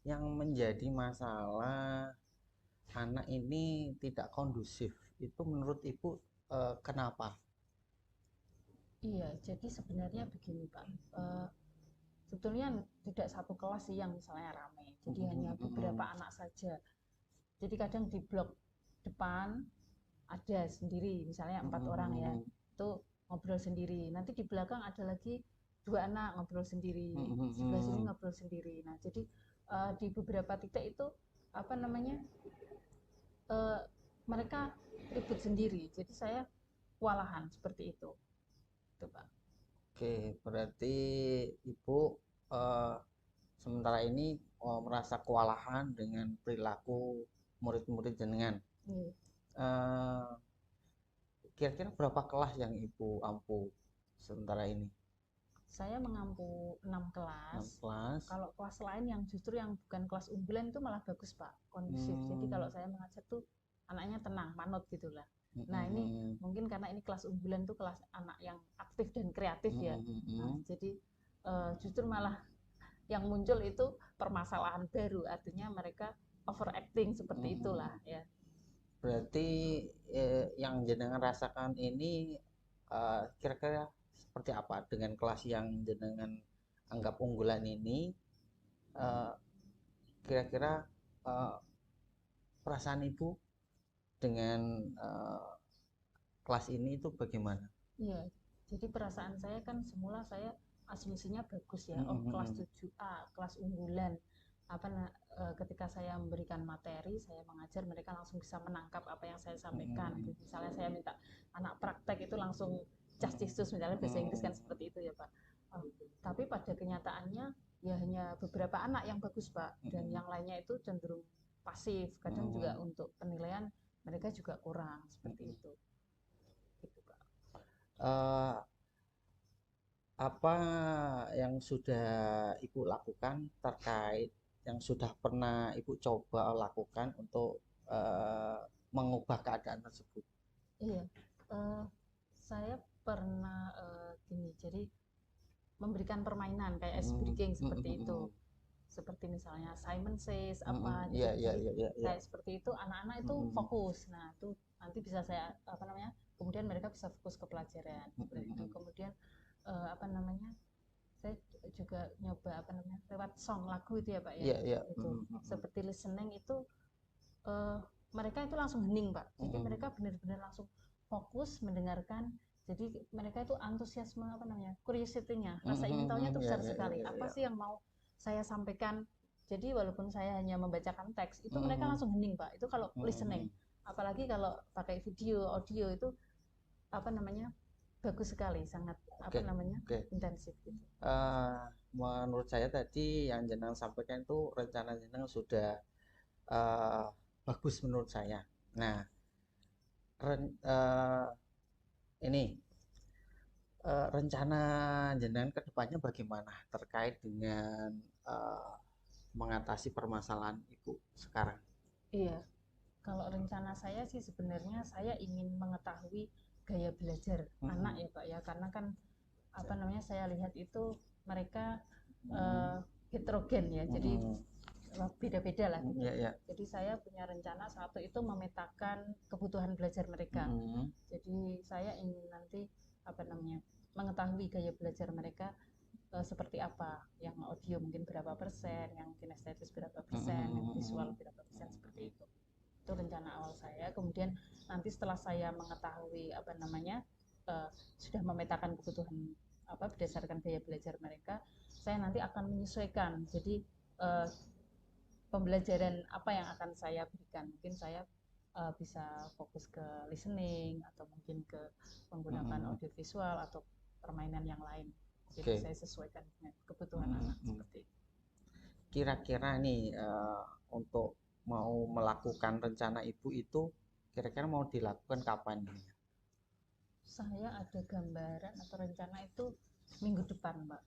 yang menjadi masalah anak ini tidak kondusif itu menurut Ibu kenapa? Iya, jadi sebenarnya begini, Pak. Sebetulnya tidak satu kelas sih yang misalnya ramai. Jadi hanya beberapa anak saja. Jadi kadang di blok depan ada sendiri, misalnya 4 orang ya, itu ngobrol sendiri. Nanti di belakang ada lagi 2 anak ngobrol sendiri, sebelah sini ngobrol sendiri. Nah, jadi di beberapa titik itu mereka ribut sendiri. Jadi saya kewalahan seperti itu, Pak. Oke, berarti Ibu sementara ini merasa kewalahan dengan perilaku murid-murid jenengan. Kira-kira berapa kelas yang Ibu ampu sementara ini? Saya mengampu 6 kelas. 6 kelas. Kalau kelas lain yang justru yang bukan kelas unggulan itu malah bagus, Pak, kondusif. Jadi kalau saya mengajar tuh anaknya tenang, manut gitulah. Nah, ini mungkin karena ini kelas unggulan tuh kelas anak yang aktif dan kreatif ya. Nah, jadi justru malah yang muncul itu permasalahan baru, artinya mereka overacting seperti itulah ya. Berarti yang jenengan rasakan ini kira-kira seperti apa dengan kelas yang jenengan anggap unggulan ini? Kira-kira perasaan Ibu dengan kelas ini itu bagaimana? Iya, jadi perasaan saya kan semula saya asumsinya bagus ya, kelas 7A, kelas unggulan. Ketika saya memberikan materi, saya mengajar, mereka langsung bisa menangkap apa yang saya sampaikan. Misalnya saya minta anak praktek itu langsung cas-cisus, misalnya bahasa Inggris kan seperti itu ya, Pak. Tapi pada kenyataannya ya hanya beberapa anak yang bagus, Pak, dan yang lainnya itu cenderung pasif. Kadang juga untuk penilaian mereka juga kurang seperti itu. Gitu, Pak. Apa yang sudah Ibu lakukan terkait yang sudah pernah Ibu coba lakukan untuk mengubah keadaan tersebut? Iya, saya pernah jadi memberikan permainan kayak ice breaking seperti itu. seperti misalnya Simon Says Mm-mm. apa Iya, gitu. iya, Jadi iya, iya, iya. kayak seperti itu anak-anak itu Mm-mm. fokus. Nah, itu nanti bisa saya apa namanya? Kemudian mereka bisa fokus ke pelajaran seperti itu. Mm-mm. Kemudian apa namanya? Saya juga nyoba apa namanya? Lewat song lagu itu ya, Pak ya. Iya, iya. Itu Mm-mm. seperti listening itu mereka itu langsung hening, Pak. Jadi Mm-mm. mereka benar-benar langsung fokus mendengarkan. Jadi mereka itu antusiasme apa namanya, curiosity-nya, rasa ingin tahunya itu Iya, besar iya, sekali. iya, Apa iya. sih yang mau saya sampaikan? Jadi walaupun saya hanya membacakan teks, itu mereka Mm-mm. langsung hening, Pak. Itu kalau listening. Mm-mm. Apalagi kalau pakai video, audio itu apa namanya, bagus sekali, sangat apa Oke, namanya, oke. intensif gitu. Menurut saya tadi yang jenengan sampaikan itu rencana jenengan sudah eh, bagus menurut saya. Nah, ini rencana jenengan ke depannya bagaimana terkait dengan eh, mengatasi permasalahan ibu sekarang? Iya, kalau rencana saya sih sebenarnya saya ingin mengetahui gaya belajar anak ya Pak ya, karena kan apa namanya saya lihat itu mereka heterogen ya, jadi beda-beda lah gitu. Ya, ya. Jadi saya punya rencana satu itu memetakan kebutuhan belajar mereka. Jadi saya ingin nanti apa namanya mengetahui gaya belajar mereka seperti apa, yang audio mungkin berapa persen, yang kinestetis berapa persen, yang visual berapa persen, seperti itu rencana awal saya. Kemudian nanti setelah saya mengetahui apa namanya sudah memetakan kebutuhan apa berdasarkan gaya belajar mereka, saya nanti akan menyesuaikan. Jadi pembelajaran apa yang akan saya berikan, mungkin saya bisa fokus ke listening atau mungkin ke menggunakan audiovisual atau permainan yang lain. Jadi saya sesuaikan dengan kebutuhan anak seperti itu. Kira-kira nih untuk mau melakukan rencana ibu itu kira-kira mau dilakukan kapan ini? Saya ada gambaran atau rencana itu minggu depan, Mbak.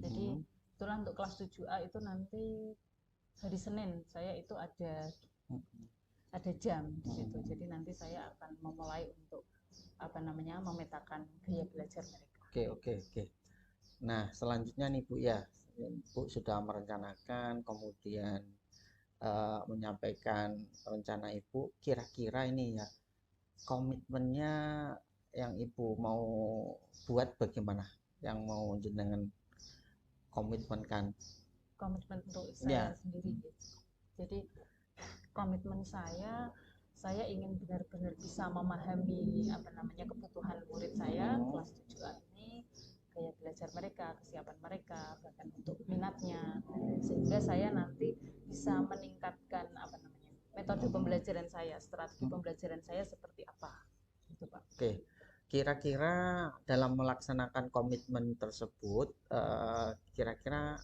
Jadi itulah untuk kelas 7A itu nanti hari Senin saya itu ada jam di situ. Jadi nanti saya akan memulai untuk apa namanya memetakan gaya belajar mereka. Oke. Nah, selanjutnya nih Bu ya, Bu sudah merencanakan kemudian menyampaikan rencana Ibu, kira-kira ini ya komitmennya yang Ibu mau buat bagaimana? Yang mau jenengan komitmenkan? Komitmen untuk saya sendiri gitu. Jadi komitmen saya ingin benar-benar bisa memahami apa namanya kebutuhan murid saya kelas 7A ini, gaya belajar mereka, kesiapan mereka, bahkan untuk minatnya, sehingga saya nanti bisa meningkatkan apa namanya metode pembelajaran saya, strategi pembelajaran saya seperti apa, gitu Pak. Oke, kira-kira dalam melaksanakan komitmen tersebut, kira-kira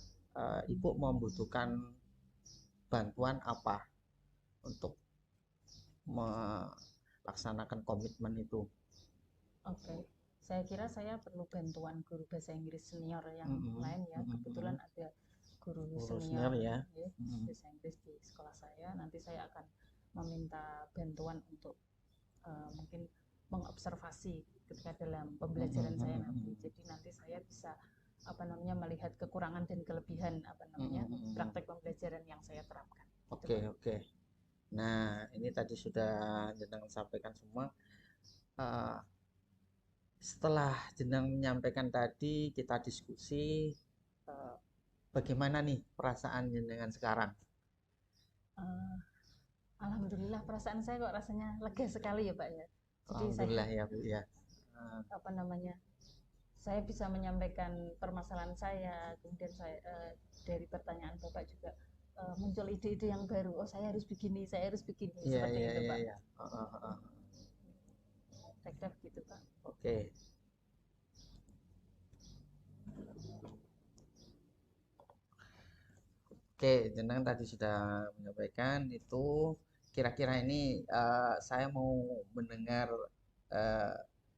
Ibu membutuhkan bantuan apa untuk melaksanakan komitmen itu? Oke. Saya kira saya perlu bantuan guru bahasa Inggris senior yang lain ya. Kebetulan ada guru senior ya, bahasa Inggris di sekolah saya. Nanti saya akan meminta bantuan untuk mungkin mengobservasi ketika dalam pembelajaran saya nanti. Jadi nanti saya bisa apa namanya melihat kekurangan dan kelebihan apa namanya praktek pembelajaran yang saya terapkan. Oke. Nah, ini tadi sudah jenengan sampaikan semua. Setelah jenengan menyampaikan tadi, kita diskusi bagaimana nih perasaan jenengan sekarang? Alhamdulillah perasaan saya kok rasanya lega sekali ya Pak ya. Jadi Alhamdulillah ya Bu ya. Apa namanya? Saya bisa menyampaikan permasalahan saya, kemudian saya dari pertanyaan Bapak juga muncul ide-ide yang baru. Oh, saya harus begini, seperti itu Pak. Iya. Kira-kira gitu Pak. Oke, jenengan tadi sudah menyampaikan itu. Kira-kira ini saya mau mendengar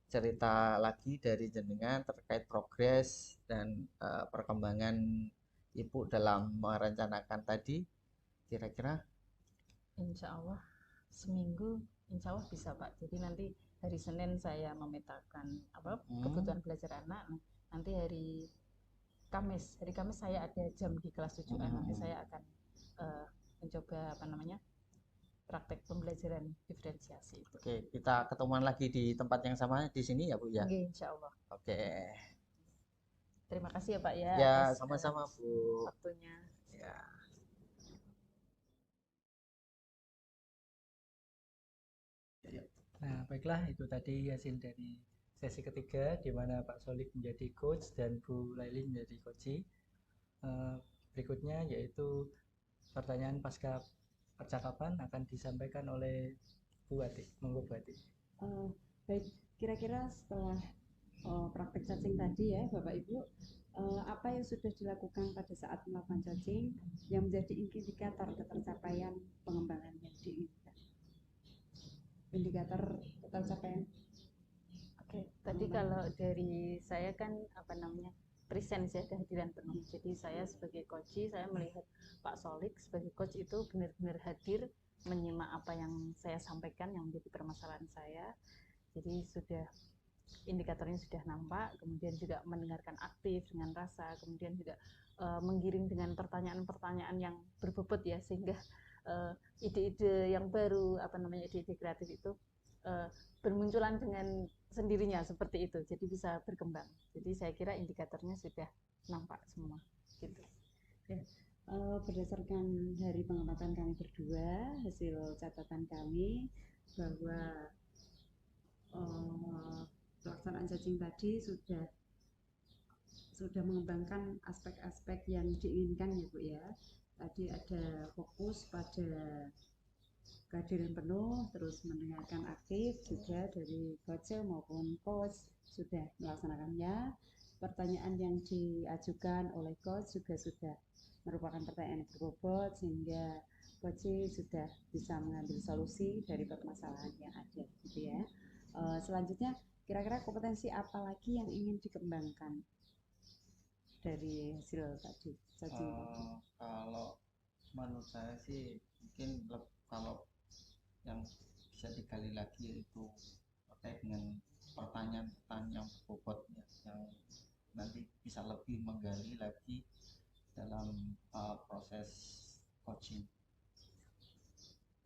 cerita lagi dari jenengan terkait progres dan perkembangan Ibu dalam merencanakan tadi. Kira-kira? Insya Allah seminggu, insya Allah bisa Pak. Jadi nanti hari Senin saya memetakan apa kebutuhan belajar anak. Nanti hari Kamis, hari Kamis saya ada jam di kelas 7A. Nanti saya akan mencoba praktek pembelajaran diferensiasi itu. Oke, kita ketemuan lagi di tempat yang sama di sini ya Bu ya. Oke, insya Allah. Oke. Terima kasih ya Pak ya. Ya, sama-sama Bu. Waktunya. Ya. Nah, baiklah, itu tadi hasil dari sesi ketiga di mana Pak Solik menjadi coach dan Bu Lailin menjadi coach. Berikutnya yaitu pertanyaan pasca percakapan akan disampaikan oleh Bu Ati. Monggo Bu Ati. Baik, kira-kira setelah praktek cacing tadi ya Bapak Ibu, apa yang sudah dilakukan pada saat melakukan cacing yang menjadi indikator ketercapaian pengembangan yang diinginkan? Indikator ketercapaian. Oke, tadi kalau dari saya kan presence ya, kehadiran penuh. Jadi saya sebagai coach, saya melihat Pak Solik sebagai coach itu benar-benar hadir, menyimak apa yang saya sampaikan yang menjadi permasalahan saya. Jadi sudah indikatornya sudah nampak, kemudian juga mendengarkan aktif dengan rasa, kemudian juga menggiring dengan pertanyaan-pertanyaan yang berbobot ya, sehingga ide-ide yang baru, ide-ide kreatif itu bermunculan dengan sendirinya seperti itu, jadi bisa berkembang. Jadi saya kira indikatornya sudah nampak semua gitu ya. Berdasarkan dari pengamatan kami berdua, hasil catatan kami bahwa pelaksanaan cacing tadi sudah mengembangkan aspek-aspek yang diinginkan ya Bu ya. Tadi ada fokus pada kehadiran penuh, terus mendengarkan aktif juga dari coach maupun coach sudah melaksanakannya. Pertanyaan yang diajukan oleh coach juga sudah merupakan pertanyaan yang berbobot, sehingga coach sudah bisa mengambil solusi dari permasalahan yang ada gitu ya. Selanjutnya, kira-kira kompetensi apa lagi yang ingin dikembangkan dari hasil tadi? Kalau menurut saya sih mungkin kalau yang bisa digali lagi itu terkait dengan pertanyaan-pertanyaan yang berbobot ya, yang nanti bisa lebih menggali lagi dalam proses coaching.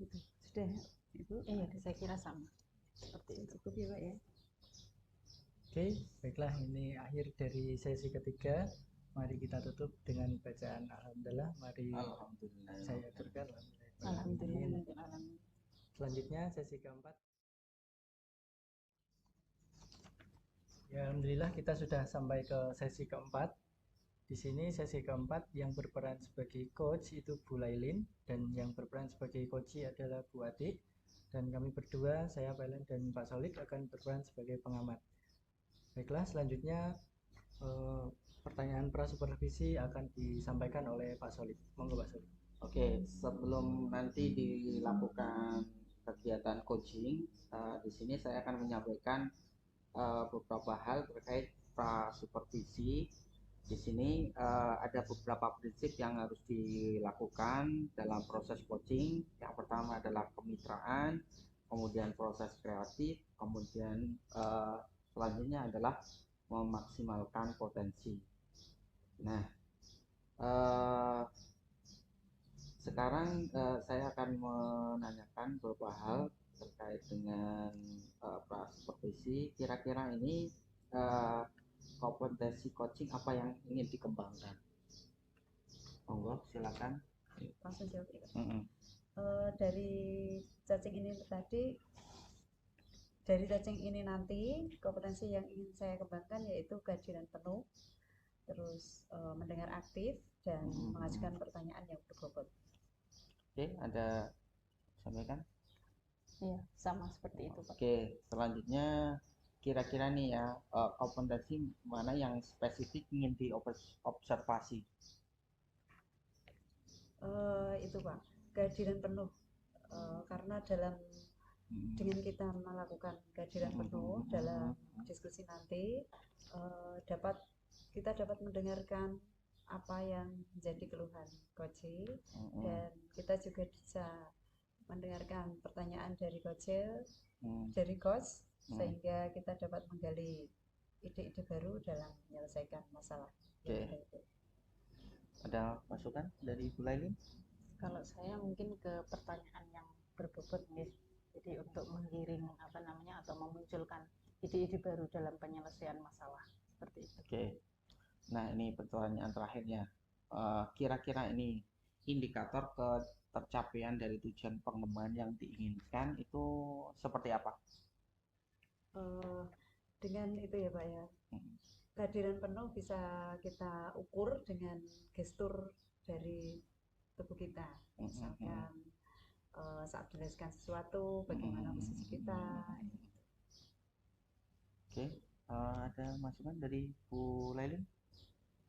Itu sudah Ibu? Iya, saya kira sama seperti itu. Cukup ya Pak ya. Oke, baiklah, ini akhir dari sesi ketiga. Mari kita tutup dengan bacaan alhamdulillah. Mari Alhamdulillah. saya aturkan. Alhamdulillah. Selanjutnya sesi keempat. Ya, alhamdulillah kita sudah sampai ke sesi keempat. Di sini sesi keempat yang berperan sebagai coach itu Bu Lailin, dan yang berperan sebagai coach adalah Bu Ati, dan kami berdua, saya Pak Elen dan Pak Solik, akan berperan sebagai pengamat. Baiklah, selanjutnya pertanyaan prasupervisi akan disampaikan oleh Pak Solik. Monggo Pak Solik. Oke, sebelum nanti dilakukan kegiatan coaching, di sini saya akan menyampaikan beberapa hal terkait prasupervisi. Di sini ada beberapa prinsip yang harus dilakukan dalam proses coaching. Yang pertama adalah kemitraan, kemudian proses kreatif, kemudian selanjutnya adalah memaksimalkan potensi. Nah, sekarang saya akan menanyakan beberapa hal terkait dengan prasupervisi. Kira-kira ini kompetensi coaching apa yang ingin dikembangkan? Monggo, silakan. Langsung jawab ya. Dari cacing ini nanti kompetensi yang ingin saya kembangkan yaitu kehadiran penuh, terus mendengar aktif dan mengajukan pertanyaan yang berbobot. Oke, ada sampaikan? Iya, sama seperti itu Pak. Oke, selanjutnya kira-kira nih ya, kompetensi mana yang spesifik ingin diobservasi? Itu Pak, kehadiran penuh, karena dengan kita melakukan kehadiran penuh dalam diskusi nanti, kita dapat mendengarkan apa yang menjadi keluhan coach, dan kita juga bisa mendengarkan pertanyaan dari coach, sehingga kita dapat menggali ide-ide baru dalam menyelesaikan masalah Oke. Ada masukan dari Bu Lailin? Kalau saya mungkin ke pertanyaan yang berbobot nih. Jadi untuk menggiring atau memunculkan ide-ide baru dalam penyelesaian masalah seperti itu. Oke. Nah, ini pertanyaan terakhirnya. Kira-kira ini indikator ketercapaian dari tujuan pengembangan yang diinginkan itu seperti apa? Dengan itu ya Pak ya, kehadiran penuh bisa kita ukur dengan gestur dari tubuh kita. Misalkan saat menjelaskan sesuatu, bagaimana posisi kita. Oke, ada masukan dari Bu Lailin?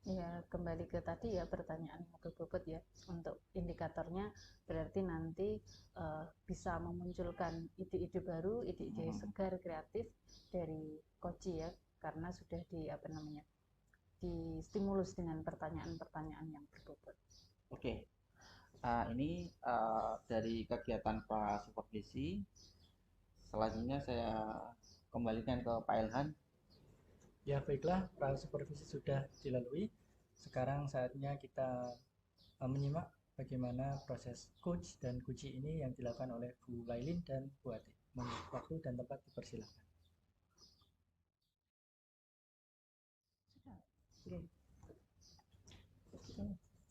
Ya, kembali ke tadi ya pertanyaan berbobot ya. Untuk indikatornya berarti nanti bisa memunculkan ide-ide baru, ide-ide segar, kreatif dari Koci ya, karena sudah distimulus dengan pertanyaan-pertanyaan yang berbobot. Oke. Ini dari kegiatan prasupervisi. Selanjutnya saya kembalikan ke Pak Ilhan. Ya baiklah, prasupervisi sudah dilalui. Sekarang saatnya kita menyimak bagaimana proses coach dan kuci ini yang dilakukan oleh Bu Lailin dan Bu Ati. Waktu dan tempat dipersilakan.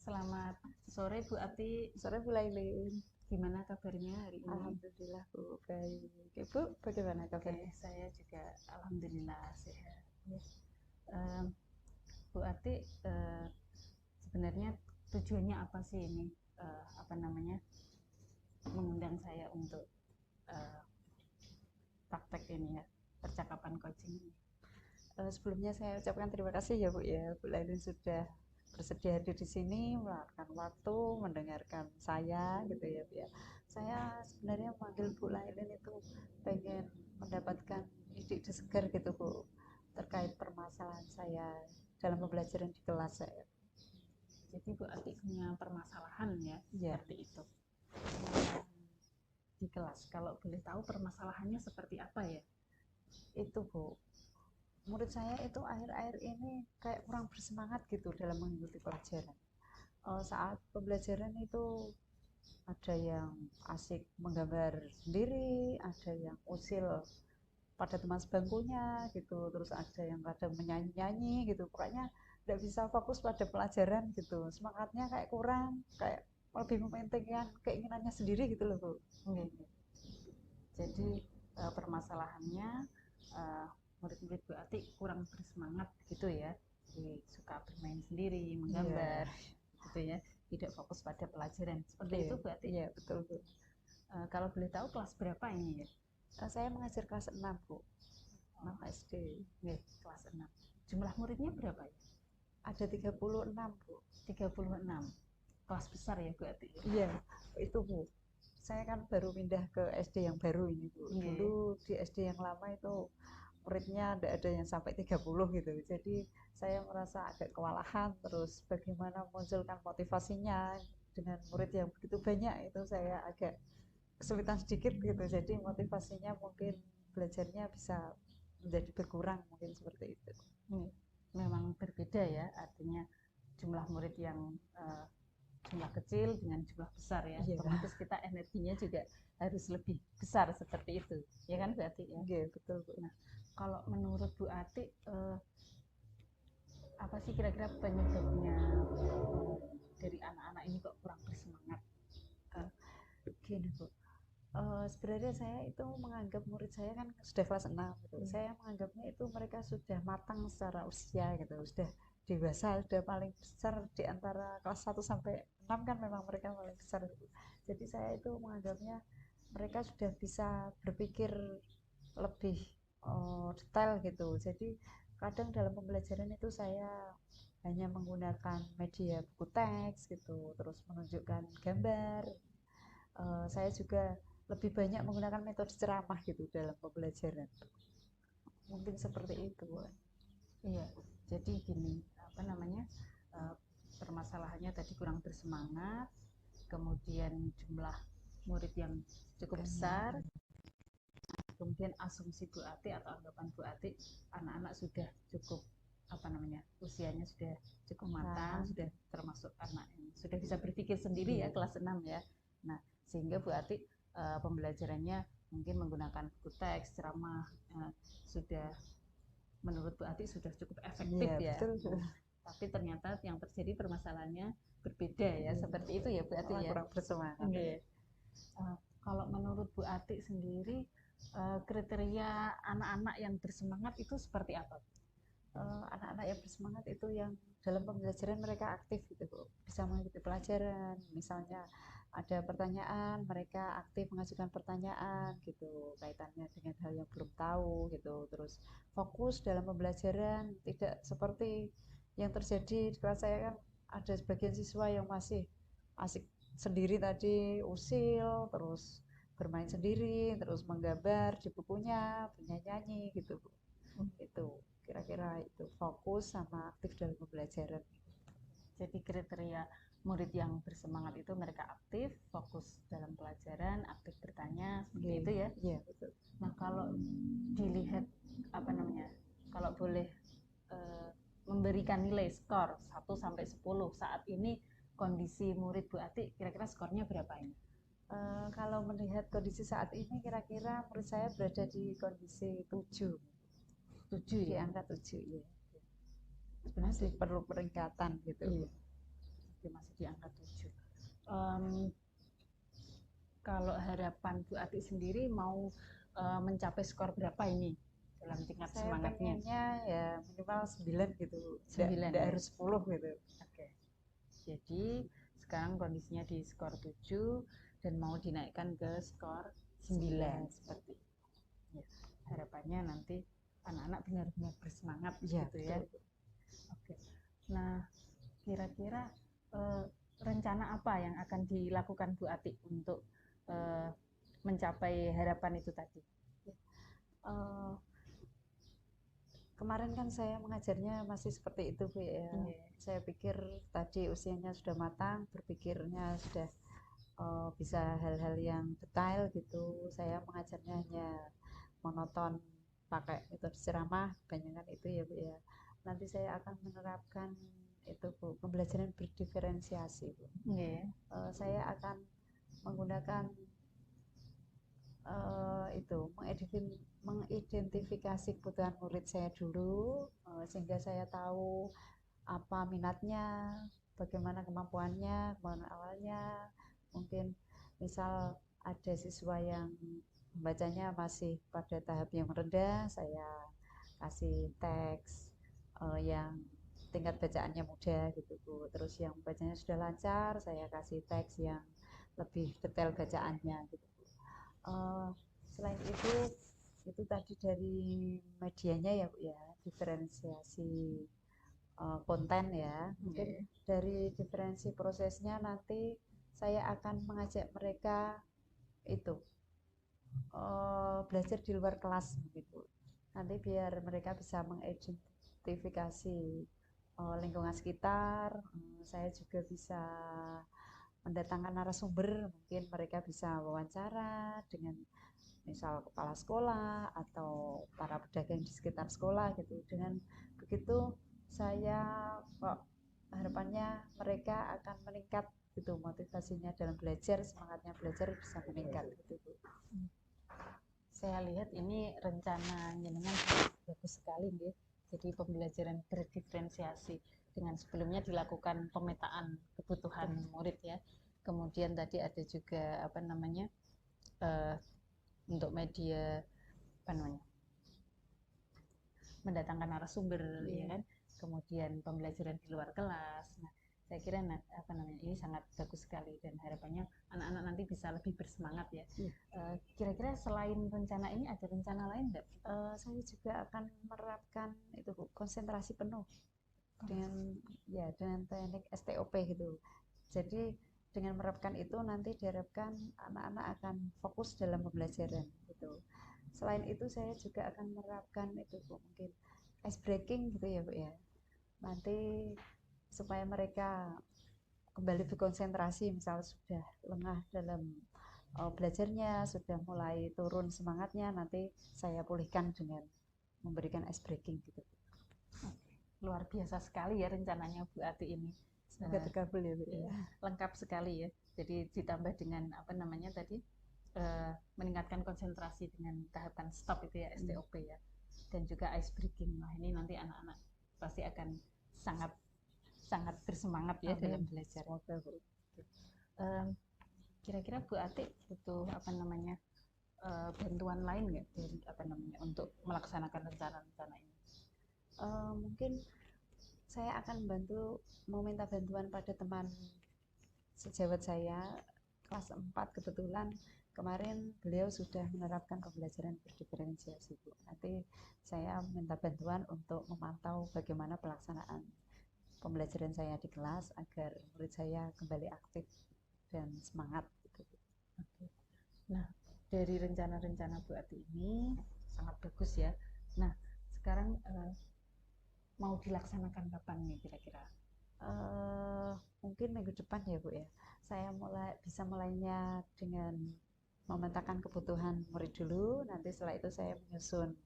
Selamat sore Bu Ati. Sore Bu Lailin. Gimana kabarnya hari ini? Alhamdulillah Bu, baik. Ibu bagaimana kabarnya? Saya juga alhamdulillah sehat. Bu Ati, sebenarnya tujuannya apa sih ini mengundang saya untuk praktek ini ya, percakapan coaching ini? Sebelumnya saya ucapkan terima kasih ya Bu ya, Bu Lailin sudah bersedia hadir di sini, meluangkan waktu mendengarkan saya gitu ya Bu ya. Saya sebenarnya memanggil Bu Lailin itu pengen mendapatkan ide-ide segar gitu Bu, terkait permasalahan saya dalam pembelajaran di kelas saya. Jadi Bu Ati punya permasalahan ya, seperti itu di kelas. Kalau boleh tahu permasalahannya seperti apa ya? Itu Bu, murid saya itu akhir-akhir ini kayak kurang bersemangat gitu dalam mengikuti pelajaran. Saat pembelajaran itu ada yang asik menggambar sendiri, ada yang usil pada teman sebangkunya gitu, terus ada yang kadang menyanyi-nyanyi gitu, pokoknya tidak bisa fokus pada pelajaran gitu, semangatnya kayak kurang, kayak lebih mementingkan keinginannya sendiri gitu loh Bu. Jadi permasalahannya murid-murid Bu Ati kurang bersemangat gitu ya, suka bermain sendiri, menggambar gitu ya, tidak fokus pada pelajaran, seperti itu Bu Ati? Iya betul Bu. Kalau boleh tahu kelas berapa ini ya? Saya mengajar kelas 6 Bu, 6 SD. Kelas 6. Jumlah muridnya berapa ya? Ada 36 Bu. 36. Kelas besar ya Bu Ati? Iya, itu Bu. Saya kan baru pindah ke SD yang baru ini Bu. Dulu di SD yang lama itu muridnya ada yang sampai 30 gitu. Jadi saya merasa agak kewalahan, terus bagaimana memunculkan motivasinya dengan murid yang begitu banyak itu saya agak kesulitan sedikit gitu. Jadi motivasinya mungkin belajarnya bisa menjadi berkurang, mungkin seperti itu. Memang berbeda ya, artinya jumlah murid yang jumlah kecil dengan jumlah besar ya, otomatis kita energinya juga harus lebih besar seperti itu, ya kan Bu Ati ya? Iya betul Bu. Nah, kalau menurut Bu Ati apa sih kira-kira penyebabnya dari anak-anak ini kok kurang bersemangat? Gini Bu, sebenarnya saya itu menganggap murid saya kan sudah kelas 6 gitu. Saya menganggapnya itu mereka sudah matang secara usia gitu, sudah dewasa, sudah paling besar di antara kelas 1 sampai 6 kan memang mereka paling besar gitu. Jadi saya itu menganggapnya mereka sudah bisa berpikir lebih detail gitu. Jadi kadang dalam pembelajaran itu saya hanya menggunakan media buku teks gitu, terus menunjukkan gambar. Saya juga lebih banyak menggunakan metode ceramah gitu dalam pembelajaran. Mungkin seperti itu. Iya, jadi gini, permasalahannya tadi kurang bersemangat, kemudian jumlah murid yang cukup besar, kemudian asumsi Bu Ati atau anggapan Bu Ati, anak-anak sudah cukup apa namanya, usianya sudah cukup matang, sudah termasuk anak yang sudah bisa berpikir sendiri ya, kelas 6 ya. Nah, sehingga Bu Ati pembelajarannya mungkin menggunakan buku teks, ceramah, sudah menurut Bu Ati sudah cukup efektif ya. Betul. Tapi ternyata yang terjadi permasalahannya berbeda ya, seperti itu ya Bu Ati ya. Kurang bersemangat. Kalau menurut Bu Ati sendiri, kriteria anak-anak yang bersemangat itu seperti apa? Anak-anak yang bersemangat itu yang dalam pembelajaran mereka aktif gitu Bu, bisa mengikuti pelajaran, misalnya ada pertanyaan mereka aktif mengajukan pertanyaan gitu kaitannya dengan hal yang belum tahu gitu, terus fokus dalam pembelajaran, tidak seperti yang terjadi di kelas saya kan ada sebagian siswa yang masih asik sendiri tadi, usil, terus bermain sendiri, terus menggambar di bukunya, bernyanyi gitu Bu. Itu kira-kira itu fokus sama aktif dalam pembelajaran. Jadi kriteria murid yang bersemangat itu mereka aktif, fokus dalam pelajaran, aktif bertanya, seperti itu ya. Iya, betul. Nah, kalau dilihat apa namanya, kalau boleh memberikan nilai skor 1 sampai 10 saat ini, kondisi murid Bu Ati kira-kira skornya berapa ini? Kalau melihat kondisi saat ini kira-kira menurut saya berada di kondisi 7 di ya? Angka 7 ya. Sebenarnya perlu peningkatan gitu. Iya. Masih di angka 7. Kalau harapan Bu Ati sendiri mau mencapai skor berapa ini dalam tingkat saya semangatnya? Pengennya ya minimal 9 gitu. 9 tidak harus 10 gitu. Oke. Jadi sekarang kondisinya di skor 7 dan mau dinaikkan ke skor 9 seperti itu. Ya, harapannya nanti anak-anak benar-benar bersemangat gitu ya. Oke. Nah, kira-kira rencana apa yang akan dilakukan Bu Ati untuk mencapai harapan itu tadi? Kemarin kan saya mengajarnya masih seperti itu Bu ya. Saya pikir tadi usianya sudah matang, berpikirnya sudah bisa hal-hal yang detail gitu. Saya mengajarnya hanya monoton pakai metode ceramah, kebanyakan itu ya Bu ya. Nanti saya akan menerapkan itu Bu, pembelajaran berdiferensiasi Bu. Saya akan menggunakan itu mengidentifikasi kebutuhan murid saya dulu, sehingga saya tahu apa minatnya, bagaimana kemampuannya, kemampuan awalnya. Mungkin misal ada siswa yang membacanya masih pada tahap yang rendah, saya kasih teks yang tingkat bacaannya mudah gitu Bu. Terus yang bacanya sudah lancar, saya kasih teks yang lebih detail bacaannya gitu Bu. Selain itu tadi dari medianya ya Bu ya, diferensiasi konten ya. Mungkin dari diferensi prosesnya nanti saya akan mengajak mereka itu belajar di luar kelas gitu. Nanti biar mereka bisa mengidentifikasi lingkungan sekitar. Saya juga bisa mendatangkan narasumber, mungkin mereka bisa wawancara dengan misal kepala sekolah atau para pedagang di sekitar sekolah gitu. Dengan begitu saya harapannya mereka akan meningkat gitu, motivasinya dalam belajar, semangatnya belajar bisa meningkat gitu Bu. Saya lihat ini rencana jenengan sangat bagus sekali nih. Jadi pembelajaran berdiferensiasi dengan sebelumnya dilakukan pemetaan kebutuhan murid ya. Kemudian tadi ada juga apa namanya untuk media apa namanya mendatangkan narasumber ya kan. Kemudian pembelajaran di luar kelas. Nah, saya kira apa namanya ini sangat bagus sekali dan harapannya anak-anak nanti bisa lebih bersemangat ya. Kira-kira selain rencana ini ada rencana lain enggak? Saya juga akan menerapkan itu Bu, konsentrasi penuh dengan teknik STOP gitu. Jadi dengan menerapkan itu nanti diharapkan anak-anak akan fokus dalam pembelajaran gitu. Selain itu saya juga akan menerapkan itu Bu, mungkin ice breaking gitu ya Bu ya. Nanti supaya mereka kembali berkonsentrasi, misal sudah lengah dalam belajarnya, sudah mulai turun semangatnya, nanti saya pulihkan dengan memberikan ice breaking gitu. luar biasa sekali ya rencananya Bu Ati ini. Semoga terkabul ya Bu ya. Lengkap sekali ya. Jadi ditambah dengan apa namanya tadi meningkatkan konsentrasi dengan tahapan stop itu ya STOP ya. Dan juga ice breaking. Nah, ini nanti anak-anak pasti akan sangat sangat bersemangat ya dalam belajar. Kira-kira Bu Ati butuh apa namanya bantuan lain nggak dari apa namanya untuk melaksanakan rencana-rencana ini? Mungkin saya akan meminta bantuan pada teman sejawat saya kelas 4 kebetulan kemarin beliau sudah menerapkan pembelajaran berdiferensiasi Bu. Nanti saya minta bantuan untuk memantau bagaimana pelaksanaan pembelajaran saya di kelas agar murid saya kembali aktif dan semangat gitu. Oke. Nah, dari rencana-rencana Bu Ati ini sangat bagus ya. Nah, sekarang mau dilaksanakan kapan nih kira-kira? Mungkin minggu depan ya Bu ya. Saya bisa mulainya dengan memetakan kebutuhan murid dulu, nanti setelah itu saya menyusun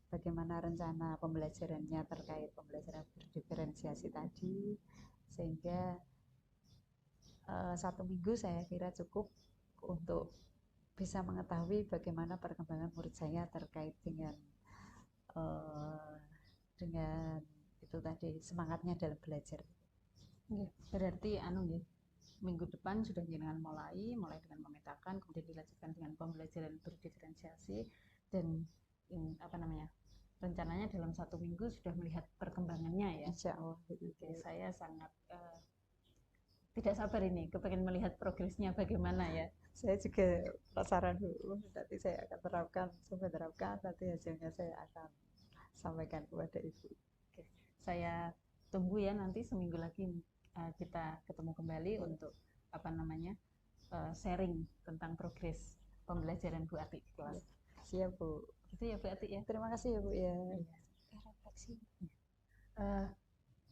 bagaimana rencana pembelajarannya terkait pembelajaran berdiferensiasi tadi, sehingga 1 minggu saya kira cukup untuk bisa mengetahui bagaimana perkembangan murid saya terkait dengan itu tadi semangatnya dalam belajar. Berarti minggu depan sudah dengan mulai dengan memetakan, kemudian dilanjutkan dengan pembelajaran berdiferensiasi dan apa namanya rencananya dalam 1 minggu sudah melihat perkembangannya ya. Insya Allah. Oke, saya sangat tidak sabar ini, kepengen melihat progresnya bagaimana ya. Saya juga penasaran dulu, nanti saya akan terapkan, nanti hasilnya saya akan sampaikan kepada Ibu. Oke, saya tunggu ya nanti seminggu lagi kita ketemu kembali untuk apa namanya sharing tentang progres pembelajaran Bu Ati di kelas. Siap Bu. Gitu ya Bu Ati ya. Terima kasih ya Bu ya. Refleksi.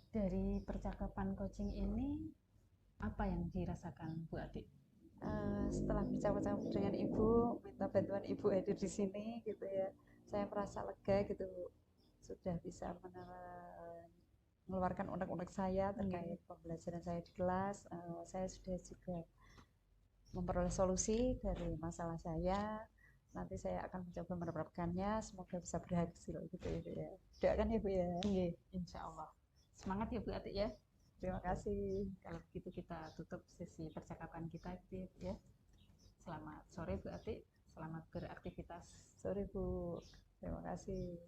Dari percakapan coaching ini apa yang dirasakan Bu Ati? Setelah bercakap-cakap dengan Ibu, minta bantuan Ibu hadir di sini gitu ya, saya merasa lega gitu Bu. Sudah bisa mengeluarkan unek-unek saya terkait pembelajaran saya di kelas. Saya sudah juga memperoleh solusi dari masalah saya. Nanti saya akan mencoba menerapkannya, semoga bisa berhasil gitu ya. Doakan ya Bu ya. Insya Allah. Semangat ya Bu Ati ya. Terima kasih. Kalau begitu kita tutup sesi percakapan kita ya. Selamat sore Bu Ati, selamat beraktivitas. Sore Bu. Terima kasih.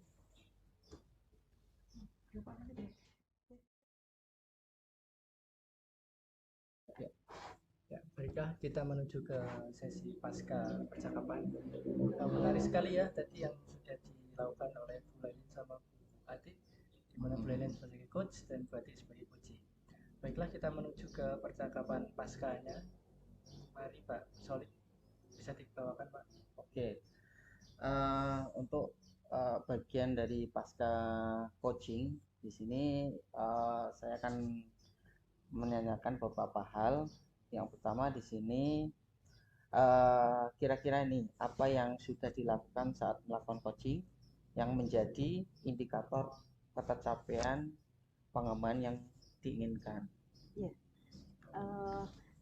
Ya, baiklah kita menuju ke sesi pasca percakapan. Menarik sekali ya tadi yang sudah dilakukan oleh Bu Lailin sama Bu Ati, di mana Bu Lailin sebagai coach dan Bu Ati sebagai coach. Baiklah kita menuju ke percakapan paskanya. Mari Pak Solid, bisa dibawakan Pak. Oke. Untuk bagian dari pasca coaching di sini saya akan menanyakan beberapa hal. Yang pertama di sini kira-kira ini apa yang sudah dilakukan saat melakukan coaching yang menjadi indikator ketercapaian pengembangan yang diinginkan. Ya.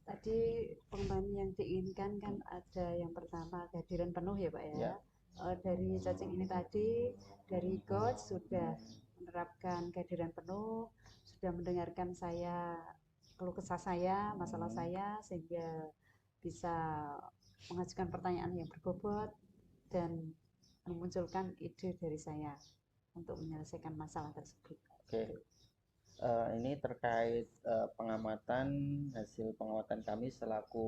Tadi pengembangan yang diinginkan kan ada yang pertama kehadiran penuh ya Pak ya. Dari coaching ini tadi dari coach sudah menerapkan kehadiran penuh, sudah mendengarkan saya keluh kesah saya, masalah saya, sehingga bisa mengajukan pertanyaan yang berbobot dan memunculkan ide dari saya untuk menyelesaikan masalah tersebut. Oke. Ini terkait hasil pengamatan kami selaku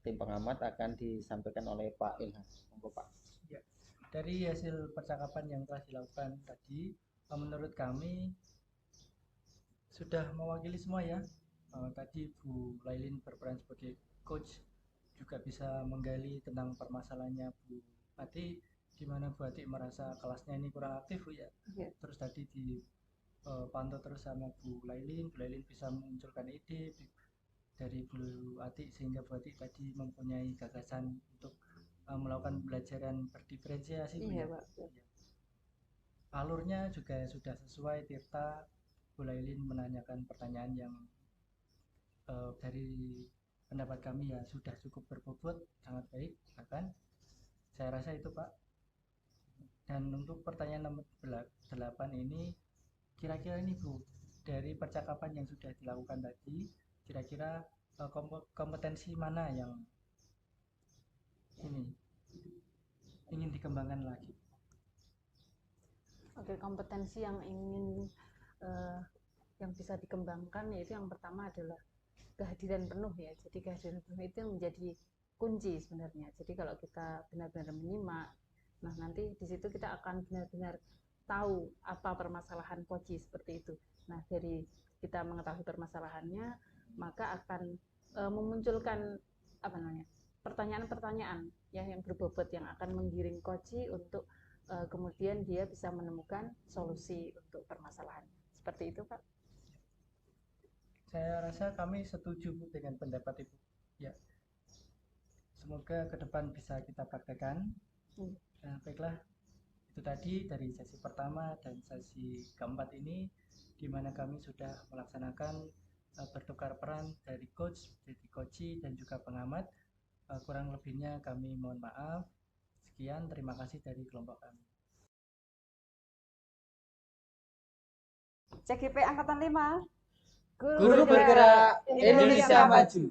tim pengamat akan disampaikan oleh Pak Ilham. Monggo Pak. Ya, dari hasil percakapan yang telah dilakukan tadi, menurut kami sudah mewakili semua ya. Tadi Bu Lailin berperan sebagai coach, juga bisa menggali tentang permasalahannya Bu Ati, di mana Bu Ati merasa kelasnya ini kurang aktif Bu ya. Terus tadi dipantau terus sama Bu Lailin bisa memunculkan ide dari Bu Ati sehingga Bu Ati tadi mempunyai gagasan untuk melakukan pembelajaran berdiferensiasi Bu ya. Pak. alurnya juga sudah sesuai. Tirta Bulailin menanyakan pertanyaan yang dari pendapat kami ya sudah cukup berbobot, sangat baik bahkan. Saya rasa itu Pak. Dan untuk pertanyaan nomor 8 ini, kira-kira ini Bu, dari percakapan yang sudah dilakukan tadi, kira-kira kompetensi mana yang ini ingin dikembangkan lagi? Oke, kompetensi yang ingin yang bisa dikembangkan yaitu yang pertama adalah kehadiran penuh ya. Jadi kehadiran penuh itu menjadi kunci sebenarnya. Jadi kalau kita benar-benar menyimak, nah nanti di situ kita akan benar-benar tahu apa permasalahan koji seperti itu. Nah dari kita mengetahui permasalahannya, maka akan memunculkan apa namanya pertanyaan-pertanyaan ya yang berbobot yang akan menggiring koji untuk kemudian dia bisa menemukan solusi untuk permasalahan. Seperti itu Pak. Saya rasa kami setuju Bu dengan pendapat Ibu. Ya, semoga ke depan bisa kita praktekkan. Baiklah, itu tadi dari sesi pertama dan sesi keempat ini, di mana kami sudah melaksanakan bertukar peran dari coach, jadi koji dan juga pengamat. Kurang lebihnya kami mohon maaf. Sekian, terima kasih dari kelompok kami. CGP Angkatan 5. Guru bergerak Indonesia maju.